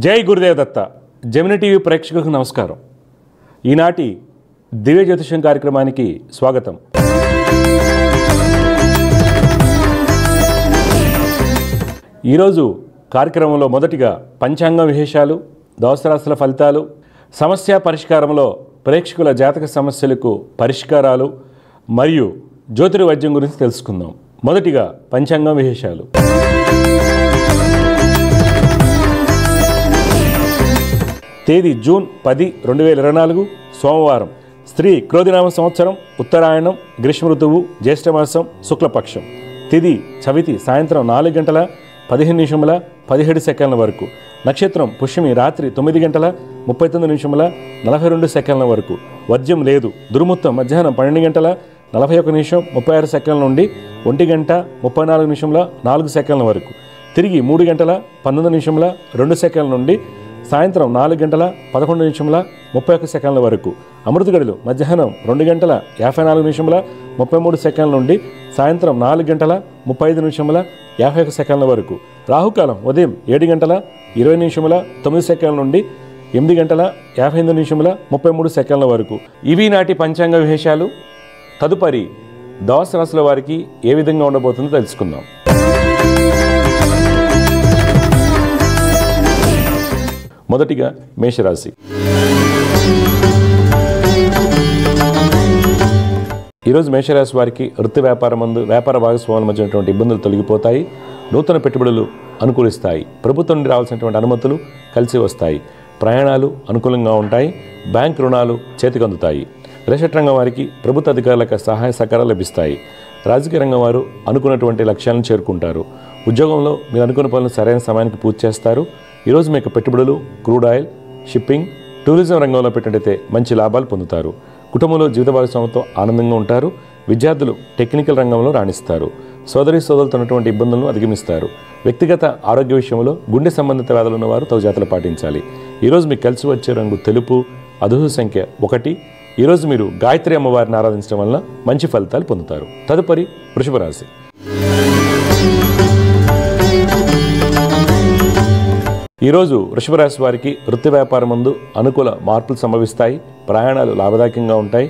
జై గురుదేవ్ దత్త. Gemini TV ప్రేక్షకులకు నమస్కారం. ఈనాటి దివ్య జ్యోతిషం కార్యక్రమానికి స్వాగతం. ఈరోజు కార్యక్రమంలో మొదటిగా పంచాంగం విశేషాలు, దోసరాశుల ఫలితాలు, సమస్య పరిష్కారంలో ప్రేక్షకుల జాతక సమస్యలకు పరిష్కారాలు మరియు జ్యోతిర్వైద్యం గురించి తెలుసుకుందాం. మొదటిగా పంచాంగం విశేషాలు. తేదీ జూన్ 10, 2024 సోమవారం. స్త్రీ క్రోధినామ సంవత్సరం, ఉత్తరాయణం, గ్రీష్మ ఋతువు, జ్యేష్ఠమాసం, శుక్లపక్షం. తిథి చవితి సాయంత్రం 4:15 వరకు. నక్షత్రం పుష్యమి రాత్రి 9:39 వరకు. వర్జ్యం లేదు. దుర్ముహూర్తం మధ్యాహ్నం 12:41 నుండి 1:34 వరకు. తిరిగి 3:19 నుండి సాయంత్రం 4:11 వరకు. అమృత గడులు మధ్యాహ్నం 2:54 నుండి సాయంత్రం 4:35 వరకు. రాహుకాలం ఉదయం 7:20 నుండి 8:58 వరకు. ఇవి నాటి పంచాంగ విశేషాలు. తదుపరి ద్వాదశ రాశుల వారికి ఏ విధంగా ఉండబోతుందో తెలుసుకుందాం. మొదటిగా మేషరాశి. ఈరోజు మేషరాశి వారికి వృత్తి వ్యాపారమందు వ్యాపార భాగస్వాముల మధ్య ఉన్నటువంటి ఇబ్బందులు తొలగిపోతాయి. నూతన పెట్టుబడులు అనుకూలిస్తాయి. ప్రభుత్వం నుండి రావాల్సినటువంటి అనుమతులు కలిసి వస్తాయి. ప్రయాణాలు అనుకూలంగా ఉంటాయి. బ్యాంక్ రుణాలు చేతికందుతాయి. రేషన్ రంగం వారికి ప్రభుత్వ అధికారులకు సహాయ సహకారాలు లభిస్తాయి. రాజకీయ రంగం వారు అనుకున్నటువంటి లక్ష్యాలను చేరుకుంటారు. ఉద్యోగంలో మీరు అనుకున్న పనులు సరైన సమయానికి పూర్తి చేస్తారు. ఈరోజు మీకు పెట్టుబడులు, క్రూడ్ ఆయిల్, షిప్పింగ్, టూరిజం రంగంలో పెట్టినట్టయితే మంచి లాభాలు పొందుతారు. కుటుంబంలో జీవిత భాగస్వామితో ఆనందంగా ఉంటారు. విద్యార్థులు టెక్నికల్ రంగంలో రాణిస్తారు. సోదరులతో ఉన్నటువంటి ఇబ్బందులను అధిగమిస్తారు. వ్యక్తిగత ఆరోగ్య విషయంలో గుండె సంబంధిత వ్యాధులు ఉన్నవారు తగు జాగ్రత్తలు పాటించాలి. ఈరోజు మీకు కలిసి వచ్చే రంగు తెలుపు. అదృష్ట సంఖ్య 1. ఈరోజు మీరు గాయత్రి అమ్మవారిని ఆరాధించడం వల్ల మంచి ఫలితాలు పొందుతారు. తదుపరి వృషభ రాశి. ఈరోజు వృషభ రాశి వారికి వృత్తి వ్యాపారమందు అనుకూల మార్పులు సంభవిస్తాయి. ప్రయాణాలు లాభదాయకంగా ఉంటాయి.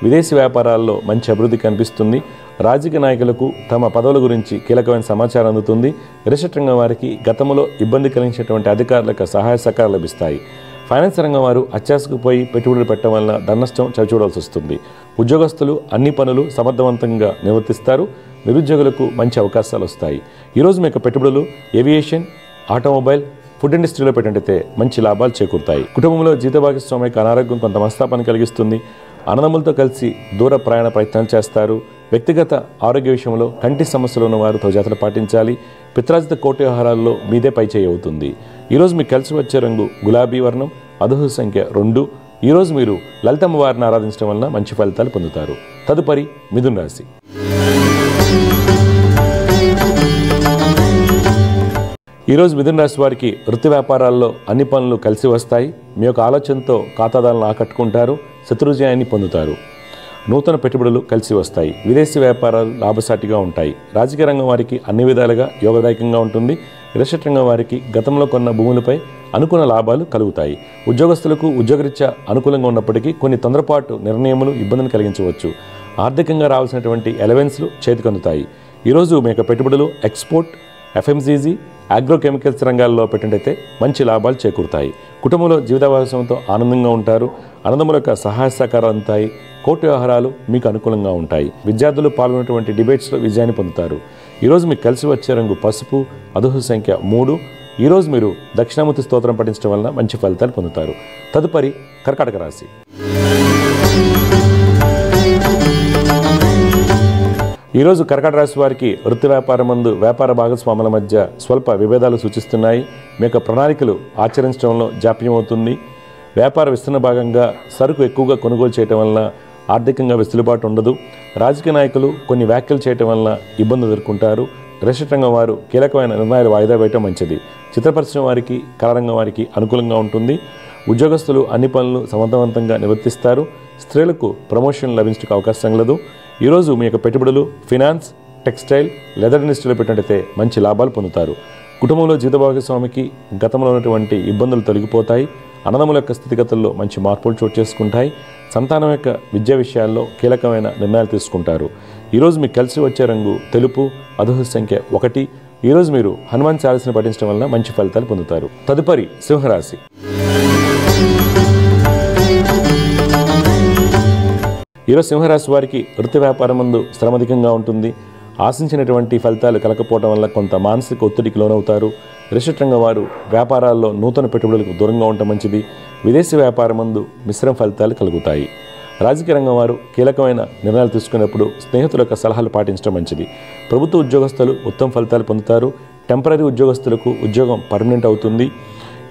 విదేశీ వ్యాపారాల్లో మంచి అభివృద్ధి కనిపిస్తుంది. రాజకీయ నాయకులకు తమ పదవుల గురించి కీలకమైన సమాచారం అందుతుంది. రిషట్ రంగం వారికి గతంలో ఇబ్బంది కలిగించినటువంటి అధికారులకు సహాయ సహకారాలు లభిస్తాయి. ఫైనాన్స్ రంగం వారు అత్యాశకు పోయి పెట్టుబడులు పెట్టడం వల్ల ధననష్టం చవిచూడాల్సి వస్తుంది. ఉద్యోగస్తులు అన్ని పనులు సమర్థవంతంగా నిర్వర్తిస్తారు. నిరుద్యోగులకు మంచి అవకాశాలు వస్తాయి. ఈరోజు మీకు పెట్టుబడులు ఏవియేషన్, ఆటోమొబైల్, ఫుడ్ ఇండస్ట్రీలో పెట్టినట్టయితే మంచి లాభాలు చేకూరుతాయి. కుటుంబంలో జీవిత భాగస్వామికి అనారోగ్యం కొంత మనస్తాపాన్ని కలిగిస్తుంది. అన్నదమ్ములతో కలిసి దూర ప్రయాణ ప్రయత్నాలు చేస్తారు. వ్యక్తిగత ఆరోగ్య విషయంలో కంటి సమస్యలు ఉన్నవారు తగు జాగ్రత్తలు పాటించాలి. పిత్రాజిత కోటి వ్యవహారాల్లో మీదే పైచేయి అవుతుంది. ఈరోజు మీకు కలిసి వచ్చే రంగు గులాబీ వర్ణం. అదృష్ట సంఖ్య 2. ఈరోజు మీరు లలితమ్మ వారిని ఆరాధించడం వలన మంచి ఫలితాలు పొందుతారు. తదుపరి మిథున రాశి. ఈరోజు మిథున రాశి వారికి వృత్తి వ్యాపారాల్లో అన్ని పనులు కలిసి వస్తాయి. మీ యొక్క ఆలోచనతో ఖాతాదారులను ఆకట్టుకుంటారు. శత్రుజయాన్ని పొందుతారు. నూతన పెట్టుబడులు కలిసి వస్తాయి. విదేశీ వ్యాపారాలు లాభసాటిగా ఉంటాయి. రాజకీయ రంగం వారికి అన్ని విధాలుగా యోగదాయకంగా ఉంటుంది. రిషట్ రంగం వారికి గతంలో కొన్న భూములపై అనుకున్న లాభాలు కలుగుతాయి. ఉద్యోగస్తులకు ఉద్యోగరీత్యా అనుకూలంగా ఉన్నప్పటికీ కొన్ని తొందరపాటు నిర్ణయములు ఇబ్బందిని కలిగించవచ్చు. ఆర్థికంగా రావాల్సినటువంటి ఎలవెన్స్లు చేతికందుతాయి. ఈరోజు మీ యొక్క పెట్టుబడులు ఎక్స్పోర్ట్, ఎఫ్ఎంసీజీ, అగ్రోకెమికల్స్ రంగాల్లో పెట్టినట్టయితే మంచి లాభాలు చేకూరుతాయి. కుటుంబంలో జీవిత భాగస్వామితో ఆనందంగా ఉంటారు. అన్నదమ్ముల యొక్క సహాయ సహకారాలు అందుతాయి. కోర్టు వ్యవహారాలు మీకు అనుకూలంగా ఉంటాయి. విద్యార్థులు పాల్గొన్నటువంటి డిబేట్స్లో విజయాన్ని పొందుతారు. ఈరోజు మీకు కలిసి వచ్చే రంగు పసుపు. అదృష్ట సంఖ్య 3. ఈరోజు మీరు దక్షిణామూర్తి స్తోత్రం పఠించడం వలన మంచి ఫలితాలు పొందుతారు. తదుపరి కర్కాటక రాశి. ఈరోజు కర్కాటక రాశి వారికి వృత్తి వ్యాపారమందు వ్యాపార భాగస్వాముల మధ్య స్వల్ప విభేదాలు సూచిస్తున్నాయి. మీ యొక్క ప్రణాళికలు ఆచరించడంలో జాప్యం అవుతుంది. వ్యాపార విస్తరణ భాగంగా సరుకు ఎక్కువగా కొనుగోలు చేయడం వలన ఆర్థికంగా వెసులుబాటు ఉండదు. రాజకీయ నాయకులు కొన్ని వ్యాఖ్యలు చేయడం వలన ఇబ్బందులు ఎదుర్కొంటారు. రేషన్ రంగం వారు కీలకమైన నిర్ణయాలు వాయిదా వేయటం మంచిది. చిత్ర పరిశ్రమ వారికి, కళారంగం వారికి అనుకూలంగా ఉంటుంది. ఉద్యోగస్తులు అన్ని పనులు సమర్థవంతంగా నిర్వర్తిస్తారు. స్త్రీలకు ప్రమోషన్ లభించడానికి అవకాశం లేదు. ఈరోజు మీ యొక్క పెట్టుబడులు ఫినాన్స్, టెక్స్టైల్, లెదర్ ఇండస్ట్రీలో పెట్టినట్టయితే మంచి లాభాలు పొందుతారు. కుటుంబంలో జీవిత భాగస్వామికి గతంలో ఉన్నటువంటి ఇబ్బందులు తొలగిపోతాయి. అన్నదమ్ముల యొక్క స్థితిగతుల్లో మంచి మార్పులు చోటు చేసుకుంటాయి. సంతానం యొక్క విద్యా విషయాల్లో కీలకమైన నిర్ణయాలు తీసుకుంటారు. ఈరోజు మీకు కలిసి వచ్చే రంగు తెలుపు, అదృష్ట సంఖ్య 1. ఈరోజు మీరు హనుమాన్ చాలీసాను పఠించడం వలన మంచి ఫలితాలు పొందుతారు. తదుపరి సింహరాశి. ఈరోజు సింహరాశి వారికి వృత్తి వ్యాపారం ముందు శ్రమధికంగా ఉంటుంది. ఆశించినటువంటి ఫలితాలు కలకపోవడం వల్ల కొంత మానసిక ఒత్తిడికి లోనవుతారు. రిజిస్టర్ రంగం వారు వ్యాపారాల్లో నూతన పెట్టుబడులకు దూరంగా ఉండటం మంచిది. విదేశీ వ్యాపారం ముందు మిశ్రమ ఫలితాలు కలుగుతాయి. రాజకీయ రంగం వారు కీలకమైన నిర్ణయాలు తీసుకున్నప్పుడు స్నేహితుల యొక్క సలహాలు పాటించడం మంచిది. ప్రభుత్వ ఉద్యోగస్తులు ఉత్తమ ఫలితాలు పొందుతారు. టెంపరీ ఉద్యోగస్తులకు ఉద్యోగం పర్మనెంట్ అవుతుంది.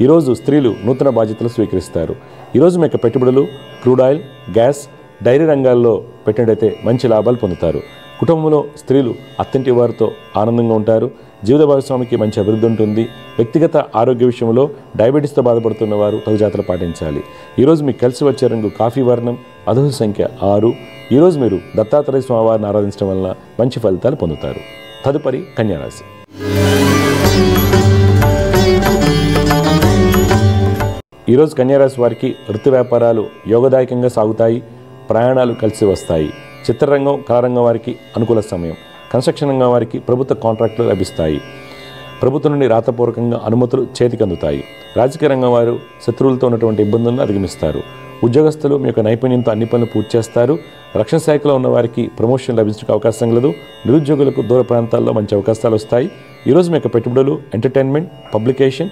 ఈరోజు స్త్రీలు నూతన బాధ్యతలు స్వీకరిస్తారు. ఈరోజు మీ యొక్క పెట్టుబడులు క్రూడ్ ఆయిల్, గ్యాస్, డైరీ రంగాల్లో పెట్టినట్టయితే మంచి లాభాలు పొందుతారు. కుటుంబంలో స్త్రీలు అత్తింటి వారితో ఆనందంగా ఉంటారు. జీవిత భాగస్వామికి మంచి అభివృద్ధి ఉంటుంది. వ్యక్తిగత ఆరోగ్య విషయంలో డయాబెటీస్తో బాధపడుతున్న వారు తగు జాగ్రత్తలు పాటించాలి. ఈరోజు మీకు కలిసి వచ్చే రంగు కాఫీ వర్ణం, అదృష్ట సంఖ్య 6. ఈరోజు మీరు దత్తాత్రేయ స్వామివారిని ఆరాధించడం వలన మంచి ఫలితాలు పొందుతారు. తదుపరి కన్యారాశి. ఈరోజు కన్యారాశి వారికి వృత్తి వ్యాపారాలు యోగదాయకంగా సాగుతాయి. ప్రయాణాలు కలిసి వస్తాయి. చిత్రరంగం, కళారంగం వారికి అనుకూల సమయం. కన్స్ట్రక్షన్ రంగం వారికి ప్రభుత్వ కాంట్రాక్టులు లభిస్తాయి. ప్రభుత్వం నుండి రాతపూర్వకంగా అనుమతులు చేతికి అందుతాయి. రాజకీయ రంగం వారు శత్రువులతో ఉన్నటువంటి ఇబ్బందులను అధిగమిస్తారు. ఉద్యోగస్తులు మీ యొక్క నైపుణ్యంతో అన్ని పనులు పూర్తి చేస్తారు. రక్షణ శాఖలో ఉన్న వారికి ప్రమోషన్ లభించడానికి అవకాశం కలదు. నిరుద్యోగులకు దూర ప్రాంతాల్లో మంచి అవకాశాలు వస్తాయి. ఈరోజు మీ యొక్క పెట్టుబడులు ఎంటర్టైన్మెంట్, పబ్లికేషన్,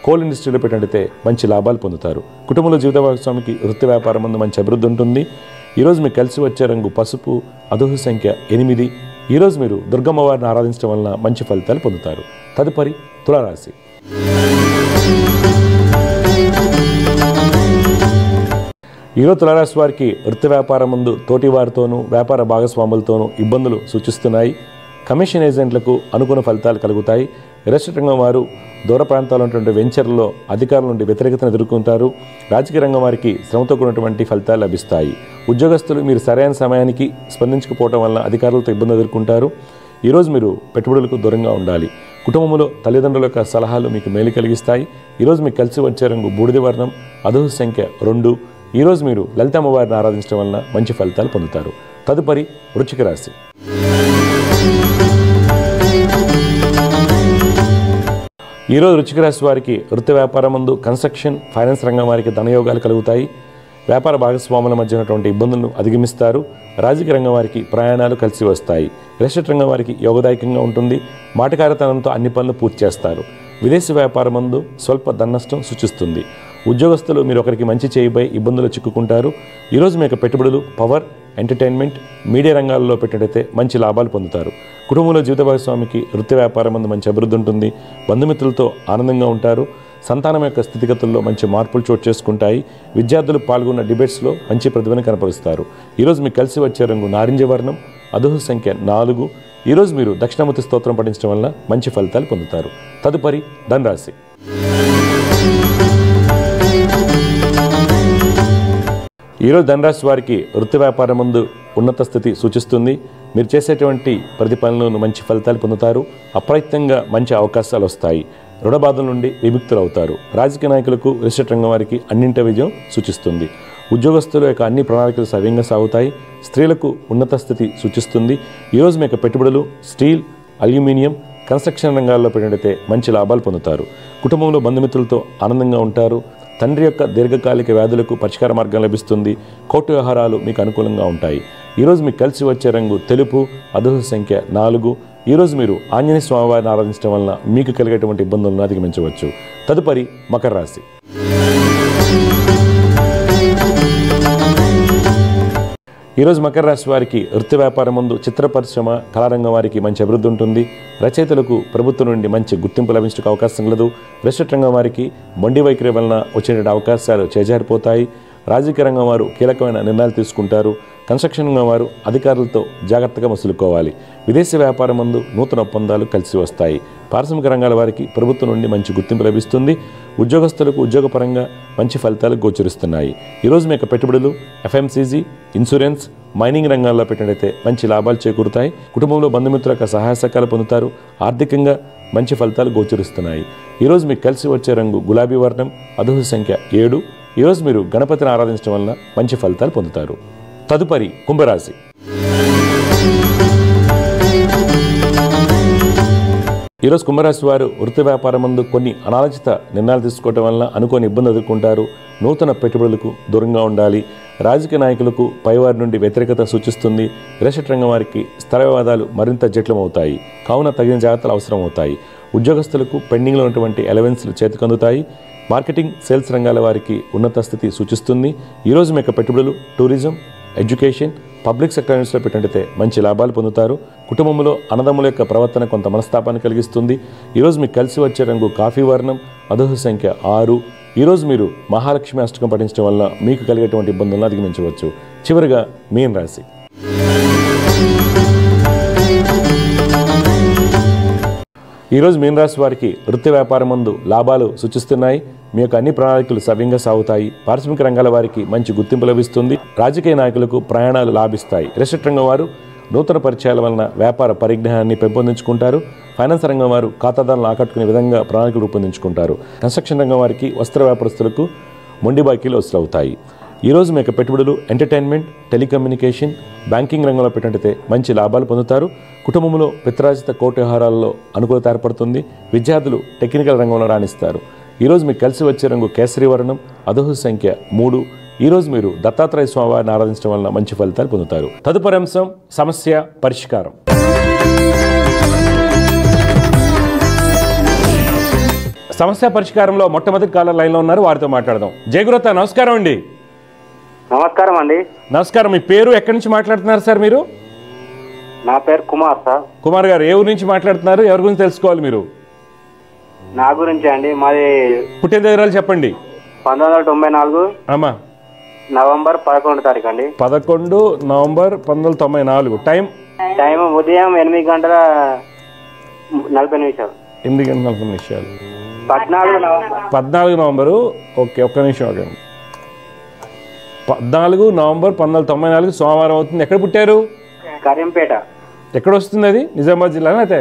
కోల్ ఇండస్ట్రీలో పెట్టినట్టయితే మంచి లాభాలు పొందుతారు. కుటుంబంలో జీవిత భాగస్వామికి వృత్తి వ్యాపారం ముందు మంచి అభివృద్ధి ఉంటుంది. ఈరోజు మీకు కలిసి వచ్చే రంగు పసుపు, అదృష్ట సంఖ్య 8. ఈరోజు మీరు దుర్గమ్మ వారిని ఆరాధించడం వలన మంచి ఫలితాలు పొందుతారు. తదుపరి తులారాశి. ఈరోజు తులారాశి వారికి వృత్తి వ్యాపారం ముందు తోటి వారితోనూ వ్యాపార భాగస్వాములతోనూ ఇబ్బందులు సూచిస్తున్నాయి. కమిషన్ ఏజెంట్లకు అనుకూల ఫలితాలు కలుగుతాయి. రిజిస్టర్ రంగం వారు దూర ప్రాంతాల్లో ఉన్నటువంటి వెంచర్లలో అధికారుల నుండి వ్యతిరేకతను ఎదుర్కొంటారు. రాజకీయ రంగం వారికి శ్రమతో కూడినటువంటి ఫలితాలు లభిస్తాయి. ఉద్యోగస్తులు మీరు సరైన సమయానికి స్పందించకపోవడం వల్ల అధికారులతో ఇబ్బంది ఎదుర్కొంటారు. ఈరోజు మీరు పెట్టుబడులకు దూరంగా ఉండాలి. కుటుంబంలో తల్లిదండ్రుల యొక్క సలహాలు మీకు మేలు కలిగిస్తాయి. ఈరోజు మీకు కలిసి వచ్చే రంగు బూడిద వర్ణం, అదృష్ట సంఖ్య 2. ఈరోజు మీరు లలితమ్మ వారిని ఆరాధించడం వలన మంచి ఫలితాలు పొందుతారు. తదుపరి వృశ్చిక రాశి. ఈరోజు వృశ్చిక రాశి వారికి వృత్తి వ్యాపారం ముందు కన్స్ట్రక్షన్, ఫైనాన్స్ రంగం వారికి ధనయోగాలు కలుగుతాయి. వ్యాపార భాగస్వాముల మధ్య ఉన్నటువంటి ఇబ్బందులను అధిగమిస్తారు. రాజకీయ రంగం వారికి ప్రయాణాలు కలిసి వస్తాయి. రిజిస్టర్ రంగం వారికి యోగదాయకంగా ఉంటుంది. మాటకారితనంతో అన్ని పనులు పూర్తి చేస్తారు. విదేశీ వ్యాపారం ముందు స్వల్ప ధననష్టం సూచిస్తుంది. ఉద్యోగస్తులు మీరు ఒకరికి మంచి చేయబోయి ఇబ్బందులు చిక్కుకుంటారు. ఈరోజు మీ యొక్క పెట్టుబడులు పవర్, ఎంటర్టైన్మెంట్, మీడియా రంగాల్లో పెట్టినట్టయితే మంచి లాభాలు పొందుతారు. కుటుంబంలో జీవిత భాగస్వామికి వృత్తి వ్యాపారం ముందు మంచి అభివృద్ధి ఉంటుంది. బంధుమిత్రులతో ఆనందంగా ఉంటారు. సంతానం యొక్క స్థితిగతుల్లో మంచి మార్పులు చోటు చేసుకుంటాయి. విద్యార్థులు పాల్గొన్న డిబేట్స్లో మంచి ప్రతిభను కనపరుస్తారు. ఈరోజు మీకు కలిసి వచ్చే రంగు నారింజ వర్ణం, అదృష్ట సంఖ్య 4. ఈరోజు మీరు దక్షిణామూర్తి స్తోత్రం పఠించడం వల్ల మంచి ఫలితాలు పొందుతారు. తదుపరి ధనురాశి. ఈరోజు ధనురాశి వారికి వృత్తి వ్యాపారం ముందు ఉన్నత స్థితి సూచిస్తుంది. మీరు చేసేటువంటి ప్రతి పనులను మంచి ఫలితాలు పొందుతారు. అప్రయత్నంగా మంచి అవకాశాలు వస్తాయి. రుణ బాధల నుండి విముక్తులు అవుతారు. రాజకీయ నాయకులకు, రిజిస్టర్ రంగం వారికి అన్నింటి విజయం సూచిస్తుంది. ఉద్యోగస్తుల యొక్క అన్ని ప్రణాళికలు సవ్యంగా సాగుతాయి. స్త్రీలకు ఉన్నత స్థితి సూచిస్తుంది. ఈరోజు మీ యొక్క పెట్టుబడులు స్టీల్, అల్యూమినియం, కన్స్ట్రక్షన్ రంగాల్లో పెట్టినట్టయితే మంచి లాభాలు పొందుతారు. కుటుంబంలో బంధుమిత్రులతో ఆనందంగా ఉంటారు. తండ్రి యొక్క దీర్ఘకాలిక వ్యాధులకు పరిష్కార మార్గం లభిస్తుంది. కోర్టు వ్యవహారాలు మీకు అనుకూలంగా ఉంటాయి. ఈరోజు మీకు కలిసి వచ్చే రంగు తెలుపు, అదృష్ట సంఖ్య 4. ఈరోజు మీరు ఆంజనేయ స్వామివారిని ఆరాధించడం వలన మీకు కలిగేటువంటి ఇబ్బందులను అధిగమించవచ్చు. తదుపరి మకర రాశి. ఈరోజు మకర రాశి వారికి వృత్తి వ్యాపారం ముందు చిత్ర పరిశ్రమ, కళారంగం వారికి మంచి అభివృద్ధి ఉంటుంది. రచయితలకు ప్రభుత్వం నుండి మంచి గుర్తింపు లభించడానికి అవకాశం కలదు. రిజిస్టర్ రంగం వారికి మొండి వైఖరి వలన వచ్చే అవకాశాలు చేజారిపోతాయి. రాజకీయ రంగం వారు కీలకమైన నిర్ణయాలు తీసుకుంటారు. కన్స్ట్రక్షన్ రంగం వారు అధికారులతో జాగ్రత్తగా మసులుకోవాలి. విదేశీ వ్యాపారం ముందు నూతన ఒప్పందాలు కలిసి వస్తాయి. పారిశ్రామిక రంగాల వారికి ప్రభుత్వం నుండి మంచి గుర్తింపు లభిస్తుంది. ఉద్యోగస్తులకు ఉద్యోగపరంగా మంచి ఫలితాలు గోచరిస్తున్నాయి. ఈరోజు మీ యొక్క పెట్టుబడులు ఎఫ్ఎంసీజీ, ఇన్సూరెన్స్, మైనింగ్ రంగాల్లో పెట్టినట్టయితే మంచి లాభాలు చేకూరుతాయి. కుటుంబంలో బంధుమిత్రుల యొక్క సహాయ సహకారాలు పొందుతారు. ఆర్థికంగా మంచి ఫలితాలు గోచరిస్తున్నాయి. ఈరోజు మీకు కలిసి వచ్చే రంగు గులాబీ వర్ణం, అదృష్ట సంఖ్య 7. ఈరోజు మీరు గణపతిని ఆరాధించడం వలన మంచి ఫలితాలు పొందుతారు. తదుపరి కుంభరాశి. ఈరోజు కుంభరాశి వారు వృత్తి వ్యాపారం ముందు కొన్ని అనాలోచిత నిర్ణయాలు తీసుకోవడం వలన అనుకోని ఇబ్బంది ఎదుర్కొంటారు. నూతన పెట్టుబడులకు దూరంగా ఉండాలి. రాజకీయ నాయకులకు పైవారి నుండి వ్యతిరేకత సూచిస్తుంది. రియల్ ఎస్టేట్ రంగం వారికి స్థల వివాదాలు మరింత జటిలమవుతాయి. కావున తగిన జాగ్రత్తలు అవసరం అవుతాయి. ఉద్యోగస్తులకు పెండింగ్లో ఉన్నటువంటి అలవెన్స్లు చేతికందుతాయి. మార్కెటింగ్, సేల్స్ రంగాల వారికి ఉన్నత స్థితి సూచిస్తుంది. ఈరోజు మీ యొక్క పెట్టుబడులు టూరిజం, ఎడ్యుకేషన్, పబ్లిక్ సెక్టర్ యూనిట్స్లో పెట్టినట్టయితే మంచి లాభాలు పొందుతారు. కుటుంబంలో అన్నదమ్ముల యొక్క ప్రవర్తన కొంత మనస్తాపాన్ని కలిగిస్తుంది. ఈరోజు మీకు కలిసి వచ్చే రంగు కాఫీ వర్ణం, అదృష్ట సంఖ్య 6. ఈరోజు మీరు మహాలక్ష్మి అష్టకం పఠించడం వల్ల మీకు కలిగేటువంటి ఇబ్బందులను అధిగమించవచ్చు. చివరిగా మీన రాశి. ఈరోజు మీన రాశి వారికి వృత్తి వ్యాపారం ముందు లాభాలు సూచిస్తున్నాయి. మీ యొక్క అన్ని ప్రణాళికలు సవ్యంగా సాగుతాయి. పారిశ్రామిక రంగాల వారికి మంచి గుర్తింపు లభిస్తుంది. రాజకీయ నాయకులకు ప్రయాణాలు లాభిస్తాయి. రియల్ ఎస్టేట్ రంగం వారు నూతన పరిచయాల వలన వ్యాపార పరిజ్ఞానాన్ని పెంపొందించుకుంటారు. ఫైనాన్స్ రంగం వారు ఖాతాదారులను ఆకట్టుకునే విధంగా ప్రణాళికలు రూపొందించుకుంటారు. కన్స్ట్రక్షన్ రంగం వారికి వస్త్ర వ్యాపారస్తులకు మొండి బాకీలు వసూలవుతాయి. ఈరోజు మీ యొక్క పెట్టుబడులు ఎంటర్టైన్మెంట్, టెలికమ్యూనికేషన్, బ్యాంకింగ్ రంగంలో పెట్టినట్టయితే మంచి లాభాలు పొందుతారు. కుటుంబంలో పిత్రాజిత కోర్టు వ్యవహారాల్లో అనుకూలత ఏర్పడుతుంది. విద్యార్థులు టెక్నికల్ రంగంలో రాణిస్తారు. ఈరోజు మీకు కలిసి వచ్చే రంగు కేసరి వర్ణం, అదృష్ట సంఖ్య 3. ఈరోజు మీరు దత్తాత్రేయ స్వామివారిని ఆరాధించడం వలన మంచి ఫలితాలు పొందుతారు. తదుపరి అంశం సమస్య పరిష్కారం. సమస్య పరిష్కారంలో మొట్టమొదటి కాలర్ లైన్లో ఉన్నారు, వారితో మాట్లాడదాం. జయగురత, నమస్కారం అండి. నమస్కారం అండి. నమస్కారం. మీ పేరు, ఎక్కడి నుంచి మాట్లాడుతున్నారు సార్ మీరు? నా పేరు కుమార్ సార్. కుమార్ గారు, ఏ ఊరు నుంచి మాట్లాడుతున్నారు? ఎవరి గురించి తెలుసుకోవాలి మీరు? నా గురించి అండి. మాది పుట్టిన దగ్గరాలు చెప్పండి. 1994 అమ్మా, నవంబర్ 11 తారీఖు అండి. 11 నవంబర్ 1994. టైం ఉదయం 8 గంటల 40 నిమిషాలు. 8 గంటల 40 నిమిషాలు. 14 నవంబరు. ఓకే, ఒక్క నిమిషం ఆగండి. 14 నవంబర్ 1994 సోమవారం అవుతుంది. ఎక్కడ పుట్టారు? కరీంపేట. ఎక్కడ వస్తుంది అది? నిజామాబాద్ జిల్లానా? అయితే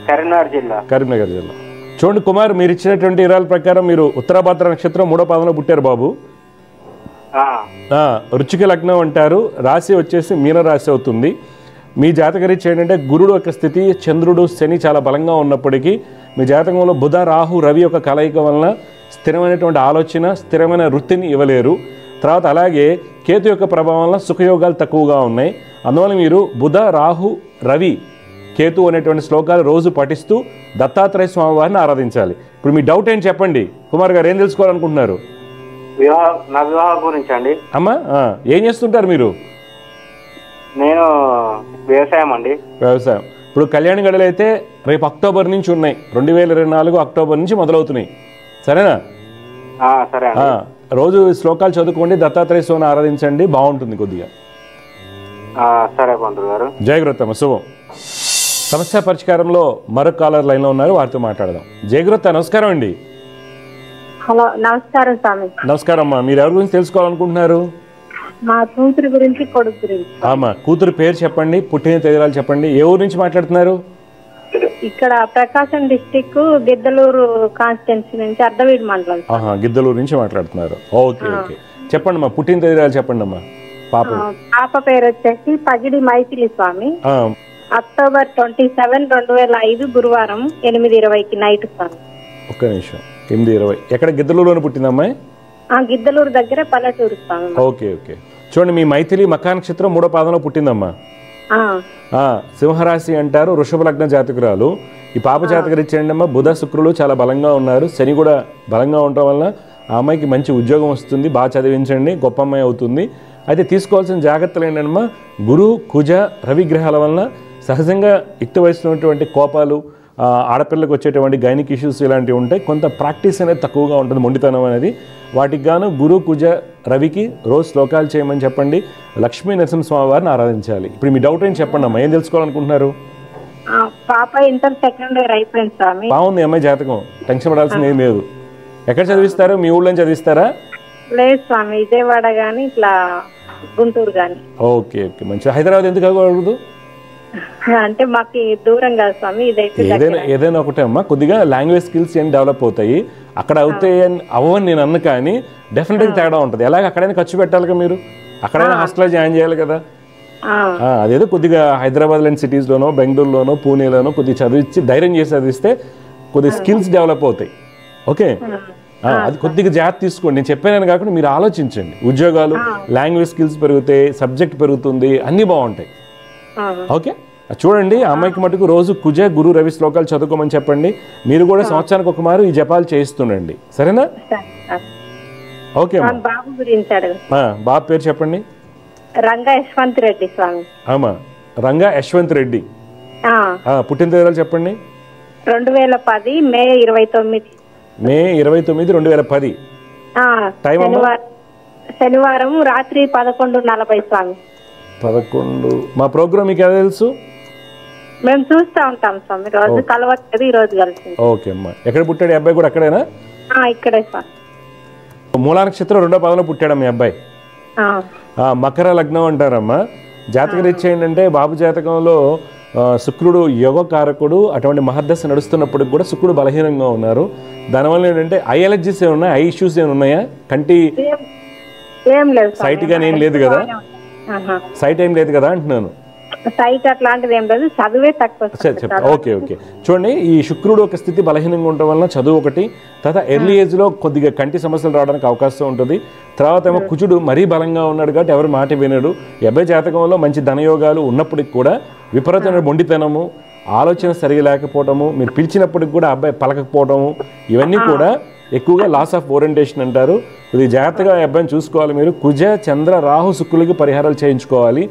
కరీంనగర్ జిల్లా. కరీంనగర్ జిల్లా. చూడండి కుమార్, మీరు ఇచ్చినటువంటి వివరాల ప్రకారం మీరు ఉత్తరాభాద్ర నక్షత్రం 3వ పాదంలో పుట్టారు బాబు. వృశ్చిక లగ్నం అంటారు. రాశి వచ్చేసి మీన రాశి అవుతుంది. మీ జాతకరీత్యా ఏంటంటే గురుడు యొక్క స్థితి, చంద్రుడు, శని చాలా బలంగా ఉన్నప్పటికీ మీ జాతకంలో బుధ, రాహు, రవి యొక్క కలయిక వలన స్థిరమైనటువంటి ఆలోచన, స్థిరమైన వృత్తిని ఇవ్వలేరు. తర్వాత అలాగే కేతు యొక్క ప్రభావం వల్ల సుఖయోగాలు తక్కువగా ఉన్నాయి. అందువల్ల మీరు బుధ, రాహు, రవి, కేతు అనేటువంటి శ్లోకాలు రోజు పఠిస్తూ దత్తాత్రేయ స్వామి వారిని ఆరాధించాలి. ఇప్పుడు మీ డౌట్ ఏంటి చెప్పండి కుమార్ గారు, ఏం తెలుసుకోవాలనుకుంటున్నారు? నా వివాహం గురించి అండి. అమ్మా, ఏం చేస్తుంటారు మీరు? నేను వ్యవసాయం అండి. వ్యవసాయం. ఇప్పుడు కళ్యాణ గడులు అయితే రేపు అక్టోబర్ నుంచి ఉన్నాయి. 2024 అక్టోబర్ నుంచి మొదలవుతున్నాయి. సరేనా? సరే. రోజు శ్లోకాలు చదువుకోండి, దత్తాత్రేయ స్వామిని ఆరాధించండి, బాగుంటుంది కొద్దిగా. సరే పంతులు గారు. జయగురత్తమ్మ, శుభం. సమస్య పరిష్కారంలో మరొక కాలర్ లైన్లో ఉన్నారు, వారితో మాట్లాడదాం. జయగురత్త, నమస్కారం అండి. హలో, నమస్కారం స్వామి. నమస్కారం అమ్మా. మీరు ఎవరి గురించి తెలుసుకోవాలనుకుంటున్నారు? మా కూతురు గురించి, కొడుకు గురించి. అమ్మా, కూతురు పేరు చెప్పండి, పుట్టిన తేదీలు చెప్పండి. ఏ ఊరు నుంచి మాట్లాడుతున్నారు? ఇక్కడ ప్రకాశం డిస్టిక్ గిద్దలూరు కాన్స్టిట్యున్సీ నుంచి అర్ధవీడు మండలం. గిద్దలూరు నుంచి మాట్లాడుతున్నారు. ఓకే ఓకే, చెప్పండి అమ్మా, పుట్టిన తేదీలు చెప్పండి అమ్మా. పాప పేరు వచ్చేసి పగిడి మైథిలి స్వామి. అక్టోబర్ 27, 2005 గురువారం 8:20 నైట్ స్వామి. ఒక్క నిమిషం. 8:20. ఎక్కడ? గిద్దలూరులోనే పుట్టిందమ్మాయి? గిద్దలూరు దగ్గర పల్లెటూరు స్వామి. Okay okay. చూడండి, మీ మైథిలి మఖా నక్షత్రం 3వ పాదంలో పుట్టిందమ్మా. సింహరాశి అంటారు, వృషభ లగ్న జాతకురాలు. ఈ పాప జాతకరీత్యండి అమ్మా, బుధ, శుక్రులు చాలా బలంగా ఉన్నారు. శని కూడా బలంగా ఉండటం వల్ల ఆ అమ్మాయికి మంచి ఉద్యోగం వస్తుంది. బాగా చదివించండి, గొప్ప అమ్మాయి అవుతుంది. అయితే తీసుకోవాల్సిన జాగ్రత్తలు ఏంటమ్మా, గురు, కుజ, రవి గ్రహాల వలన సహజంగా యుక్త వయసులో ఉన్నటువంటి కోపాలు, ఆడపిల్లలకు వచ్చేటువంటి గైనిక్ ఇష్యూస్ ఇలాంటివి ఉంటాయి. కొంత ప్రాక్టీస్ అనేది తక్కువగా ఉంటుంది, మొండితనం అనేది. వాటికి గాను గురు, కుజ, రవికి రోజు శ్లోకాలు చేయమని చెప్పండి. లక్ష్మీ నరసింహస్వామి వారిని ఆరాధించాలి. ఇప్పుడు మీ డౌట్ ఏంటి చెప్పండి అమ్మా, ఏం తెలుసుకోవాలనుకుంటున్నారు? పాప ఇంటర్ సెకండ్ ఇయర్ అయిపోయింది స్వామి. బాగుంది అమ్మాయి జాతకం, టెన్షన్ పడాల్సింది ఏం లేదు. ఎక్కడ చదివిస్తారు? మీ ఊళ్ళో చదివిస్తారా? లేదు స్వామి, విజయవాడ గాని ఇట్లా గుంటూరు గాని. ఓకే ఓకే, మంచిది. హైదరాబాద్ ఎందుకు అవ్వకూడదు? అంటే మాకు దూరం కాదు స్వామి, ఇదైతే ఏదైనా ఒకటే అమ్మా, కొద్దిగా లాంగ్వేజ్ స్కిల్స్ ఏం డెవలప్ అవుతాయి. అక్కడ అవుతాయి అవ్వని నేను అన్న, కానీ డెఫినెట్గా తేడా ఉంటుంది. ఎలాగ అక్కడైనా ఖర్చు పెట్టాలి మీరు, అక్కడైనా హాస్టల్లో జాయిన్ చేయాలి కదా. అదేదో కొద్దిగా హైదరాబాద్ లాంటి సిటీస్లోనో, బెంగళూరులోనో, పూణేలోనో కొద్దిగా చదివించి ధైర్యం చేసి చదివిస్తే కొద్దిగా స్కిల్స్ డెవలప్ అవుతాయి. ఓకే, అది కొద్దిగా జాగ్రత్త తీసుకోండి. నేను చెప్పానని కాకుండా మీరు ఆలోచించండి. ఉద్యోగాలు, లాంగ్వేజ్ స్కిల్స్ పెరుగుతాయి, సబ్జెక్ట్ పెరుగుతుంది, అన్నీ బాగుంటాయి. ఓకే, చూడండి, ఆ అమ్మాయికి మటుకు రోజు కుజ గురు రవి శ్లోకాలు చదువుకోమని చెప్పండి. మీరు కూడా సంవత్సరానికి ఒక మారు ఈ జపాలు చేయిస్తుండండి, సరేనా? ఓకే, బాబు గురించి బాబు పేరు చెప్పండి. రంగా యశ్వంత్ రెడ్డి స్వామి. ఆమా, రంగా యశ్వంత్ రెడ్డి. పుట్టిన తేదీలు చెప్పండి. 2010 మే 29. మే 29, 2010. టైం శనివారం రాత్రి 11:40 స్వామి. 11. మా ప్రోగ్రామ్ మీకు ఎలా తెలుసు? మేము చూస్తూ ఉంటాం స్వామి, రోజు కలవట్లేదు, ఈ రోజు కలిసి. ఓకే అమ్మా, ఎక్కడ పుట్టాడు ఈ అబ్బాయి? కూడా అక్కడేనా? ఇక్కడే స్వామి. మూలా నక్షత్రం 2వ పాదంలో పుట్టాడు మీ అబ్బాయి. మకర లగ్నం అంటారమ్మా. జాతక రీత్యా ఏంటంటే బాబు జాతకంలో శుక్రుడు యోగకారకుడు. అటువంటి మహర్దశ నడుస్తున్నప్పటికి కూడా శుక్రుడు బలహీనంగా ఉన్నారు. దానివల్ల ఏంటంటే ఐ అలర్జీస్ ఏమి ఉన్నాయి, ఐ ఇష్యూస్ ఏమి ఉన్నాయా? కంటి సైట్ గానీ ఏం లేదు కదా? సైట్ ఏం లేదు కదా అంటున్నాను. సైట్ అట్లాంటిది ఏం లేదు, చదువే తక్కువ. ఓకే ఓకే, చూడండి, ఈ శుక్రుడు ఒక స్థితి బలహీనంగా ఉండటం వల్ల చదువు ఒకటి, తర్వాత ఎర్లీ ఏజ్లో కొద్దిగా కంటి సమస్యలు రావడానికి అవకాశం ఉంటుంది. తర్వాత ఏమో కుజుడు మరీ బలంగా ఉన్నాడు కాబట్టి ఎవరు మాట వినడు. అబ్బాయి జాతకంలో మంచి ధనయోగాలు ఉన్నప్పటికి కూడా విపరీతమైన మొండితనము, ఆలోచన సరిగా లేకపోవటము, మీరు పిలిచినప్పటికి కూడా అబ్బాయి పలకపోవటము, ఇవన్నీ కూడా ఎక్కువగా లాస్ ఆఫ్ ఓరియంటేషన్ అంటారు. ఇది జాగ్రత్తగా అబ్బాయిని చూసుకోవాలి మీరు. కుజ చంద్ర రాహు శుక్రులకి పరిహారాలు చేయించుకోవాలి.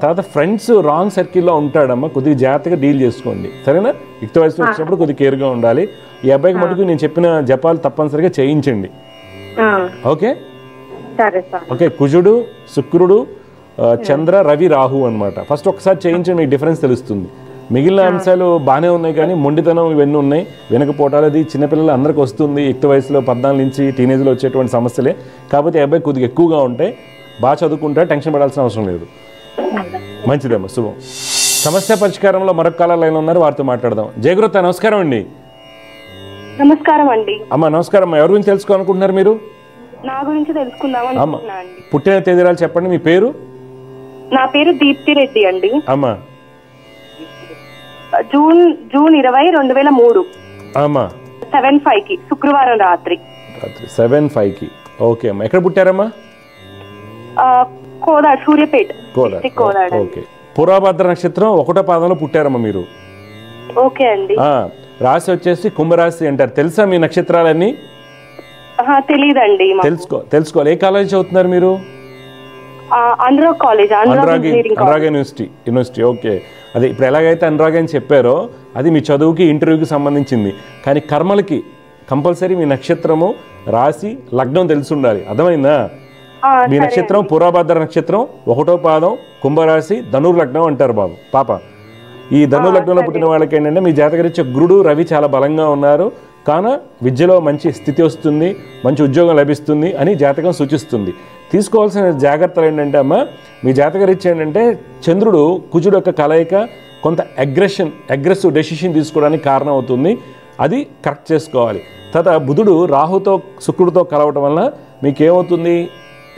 తర్వాత ఫ్రెండ్స్ రాంగ్ సర్కిల్లో ఉంటాడమ్మా, కొద్దిగా జాగ్రత్తగా డీల్ చేసుకోండి, సరేనా? యుక్త వయసులో వచ్చినప్పుడు కొద్దిగా కేర్గా ఉండాలి. ఈ అబ్బాయికి మటుకు నేను చెప్పిన జపాలు తప్పనిసరిగా చేయించండి. ఓకే ఓకే, కుజుడు శుక్రుడు చంద్ర రవి రాహు అనమాట. ఫస్ట్ ఒకసారి చేయించండి, మీకు డిఫరెన్స్ తెలుస్తుంది. మిగిలిన అంశాలు బాగానే ఉన్నాయి, కానీ మొండితనం ఇవన్నీ ఉన్నాయి, వెనకపోవటాలు. అది చిన్నపిల్లలు అందరికి వస్తుంది, యుక్త వయసులో 14 నుంచి టీనేజ్లో వచ్చేటువంటి సమస్యలే. కాకపోతే ఈ అబ్బాయి కొద్దిగా ఎక్కువగా ఉంటాయి. బాగా చదువుకుంటా, టెన్షన్ పడాల్సిన అవసరం లేదు. మంచిదమ్మా, శుభం. సమస్య పరిష్కారంలో మరొక కాలర్ లైన్ ఉన్నారు, వారితో మాట్లాడదాం. జయగురుత, నమస్కారం అండి. నమస్కారం అండి. అమ్మా నమస్కారం అమ్మా, ఎవరి గురించి తెలుసుకోవాలనుకుంటున్నారు మీరు? నా గురించి తెలుసుకుందాం అనుకుంటున్నా అండి. పుట్టిన తేదీరాలు చెప్పండి. మీ పేరు? నా పేరు దీప్తి రెడ్డి అండి. అమ్మా, జూన్ 20, 2003. అమ్మా, 7:05 శుక్రవారం రాత్రి 7:05. ఓకే అమ్మా, ఎక్కడ పుట్టారమ్మా? కోదాడ్, సూర్యాపేట. కోదాడ్. ఓకే, పూర్వభద్ర నక్షత్రం 1వ పాదంలో పుట్టారమ్మా మీరు. ఓకే అండి. రాశి వచ్చేసి కుంభరాశి అంటారు. తెలుసా మీ నక్షత్రాలన్నీ? తెలీదండి. తెలుసుకోవాలి. ఏ కాలేజ్ చదువుతున్నారు మీరు? Anurag college, Anurag university. Okay, అదే ఇప్పుడు ఎలాగైతే అనురాగ్ అని చెప్పారో అది మీ చదువుకి, ఇంటర్వ్యూకి సంబంధించింది. కానీ కర్మలకి కంపల్సరీ మీ నక్షత్రము, రాశి, లగ్నం తెలిసి ఉండాలి. అర్థమైందా? మీ నక్షత్రం పూర్వభద్ర నక్షత్రం 1వ పాదం కుంభరాశి, ధనుర్ లగ్నం అంటారు బాబు పాప. ఈ ధనుర్ లగ్నంలో పుట్టిన వాళ్ళకి ఏంటంటే మీ జాతకరీత్యా గురుడు రవి చాలా బలంగా ఉన్నారు, కాన విద్యలో మంచి స్థితి వస్తుంది, మంచి ఉద్యోగం లభిస్తుంది అని జాతకం సూచిస్తుంది. తీసుకోవాల్సిన జాగ్రత్తలు ఏంటంటే అమ్మ, మీ జాతకరీత్యా ఏంటంటే చంద్రుడు కుజుడు యొక్క కలయిక కొంత అగ్రెసివ్ డెసిషన్ తీసుకోవడానికి కారణం అవుతుంది. అది కరెక్ట్ చేసుకోవాలి. తర్వాత బుధుడు రాహుతో శుక్రుడితో కలవటం వల్ల మీకేమవుతుంది,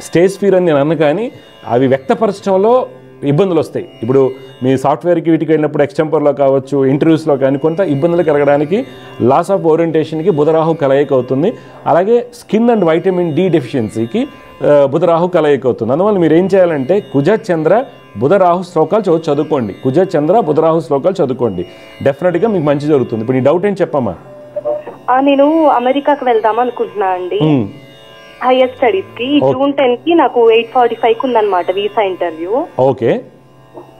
స్టేజ్ ఫియర్ అని నేను అన్న, కానీ అవి వ్యక్తపరచడంలో ఇబ్బందులు వస్తాయి. ఇప్పుడు మీ సాఫ్ట్వేర్కి వీటికి వెళ్ళినప్పుడు ఎక్స్టెంపర్లో కావచ్చు, ఇంటర్వ్యూస్లో కానీ కొంత ఇబ్బందులు కలగడానికి లాస్ ఆఫ్ ఓరియంటేషన్కి బుధరాహు కలయిక అవుతుంది. అలాగే స్కిన్ అండ్ వైటమిన్ డి డెఫిషియన్సీకి బుధరాహు కలయిక అవుతుంది. అందువల్ల మీరు ఏం చేయాలంటే కుజ చంద్ర బుధరాహు శ్లోకాలు చదువుకోండి. కుజ చంద్ర బుధరాహు శ్లోకాలు చదువుకోండి, డెఫినెట్గా మీకు మంచి జరుగుతుంది. ఇప్పుడు నీ డౌట్ ఏం చెప్పమ్మా? నేను అమెరికాకు వెళ్దాం అనుకుంటున్నా అండి, హైయర్ స్టడీస్ కి. జూన్ 10 కి నాకు 8:45 ఉందన్నమాట వీసా ఇంటర్వ్యూ. ఓకే,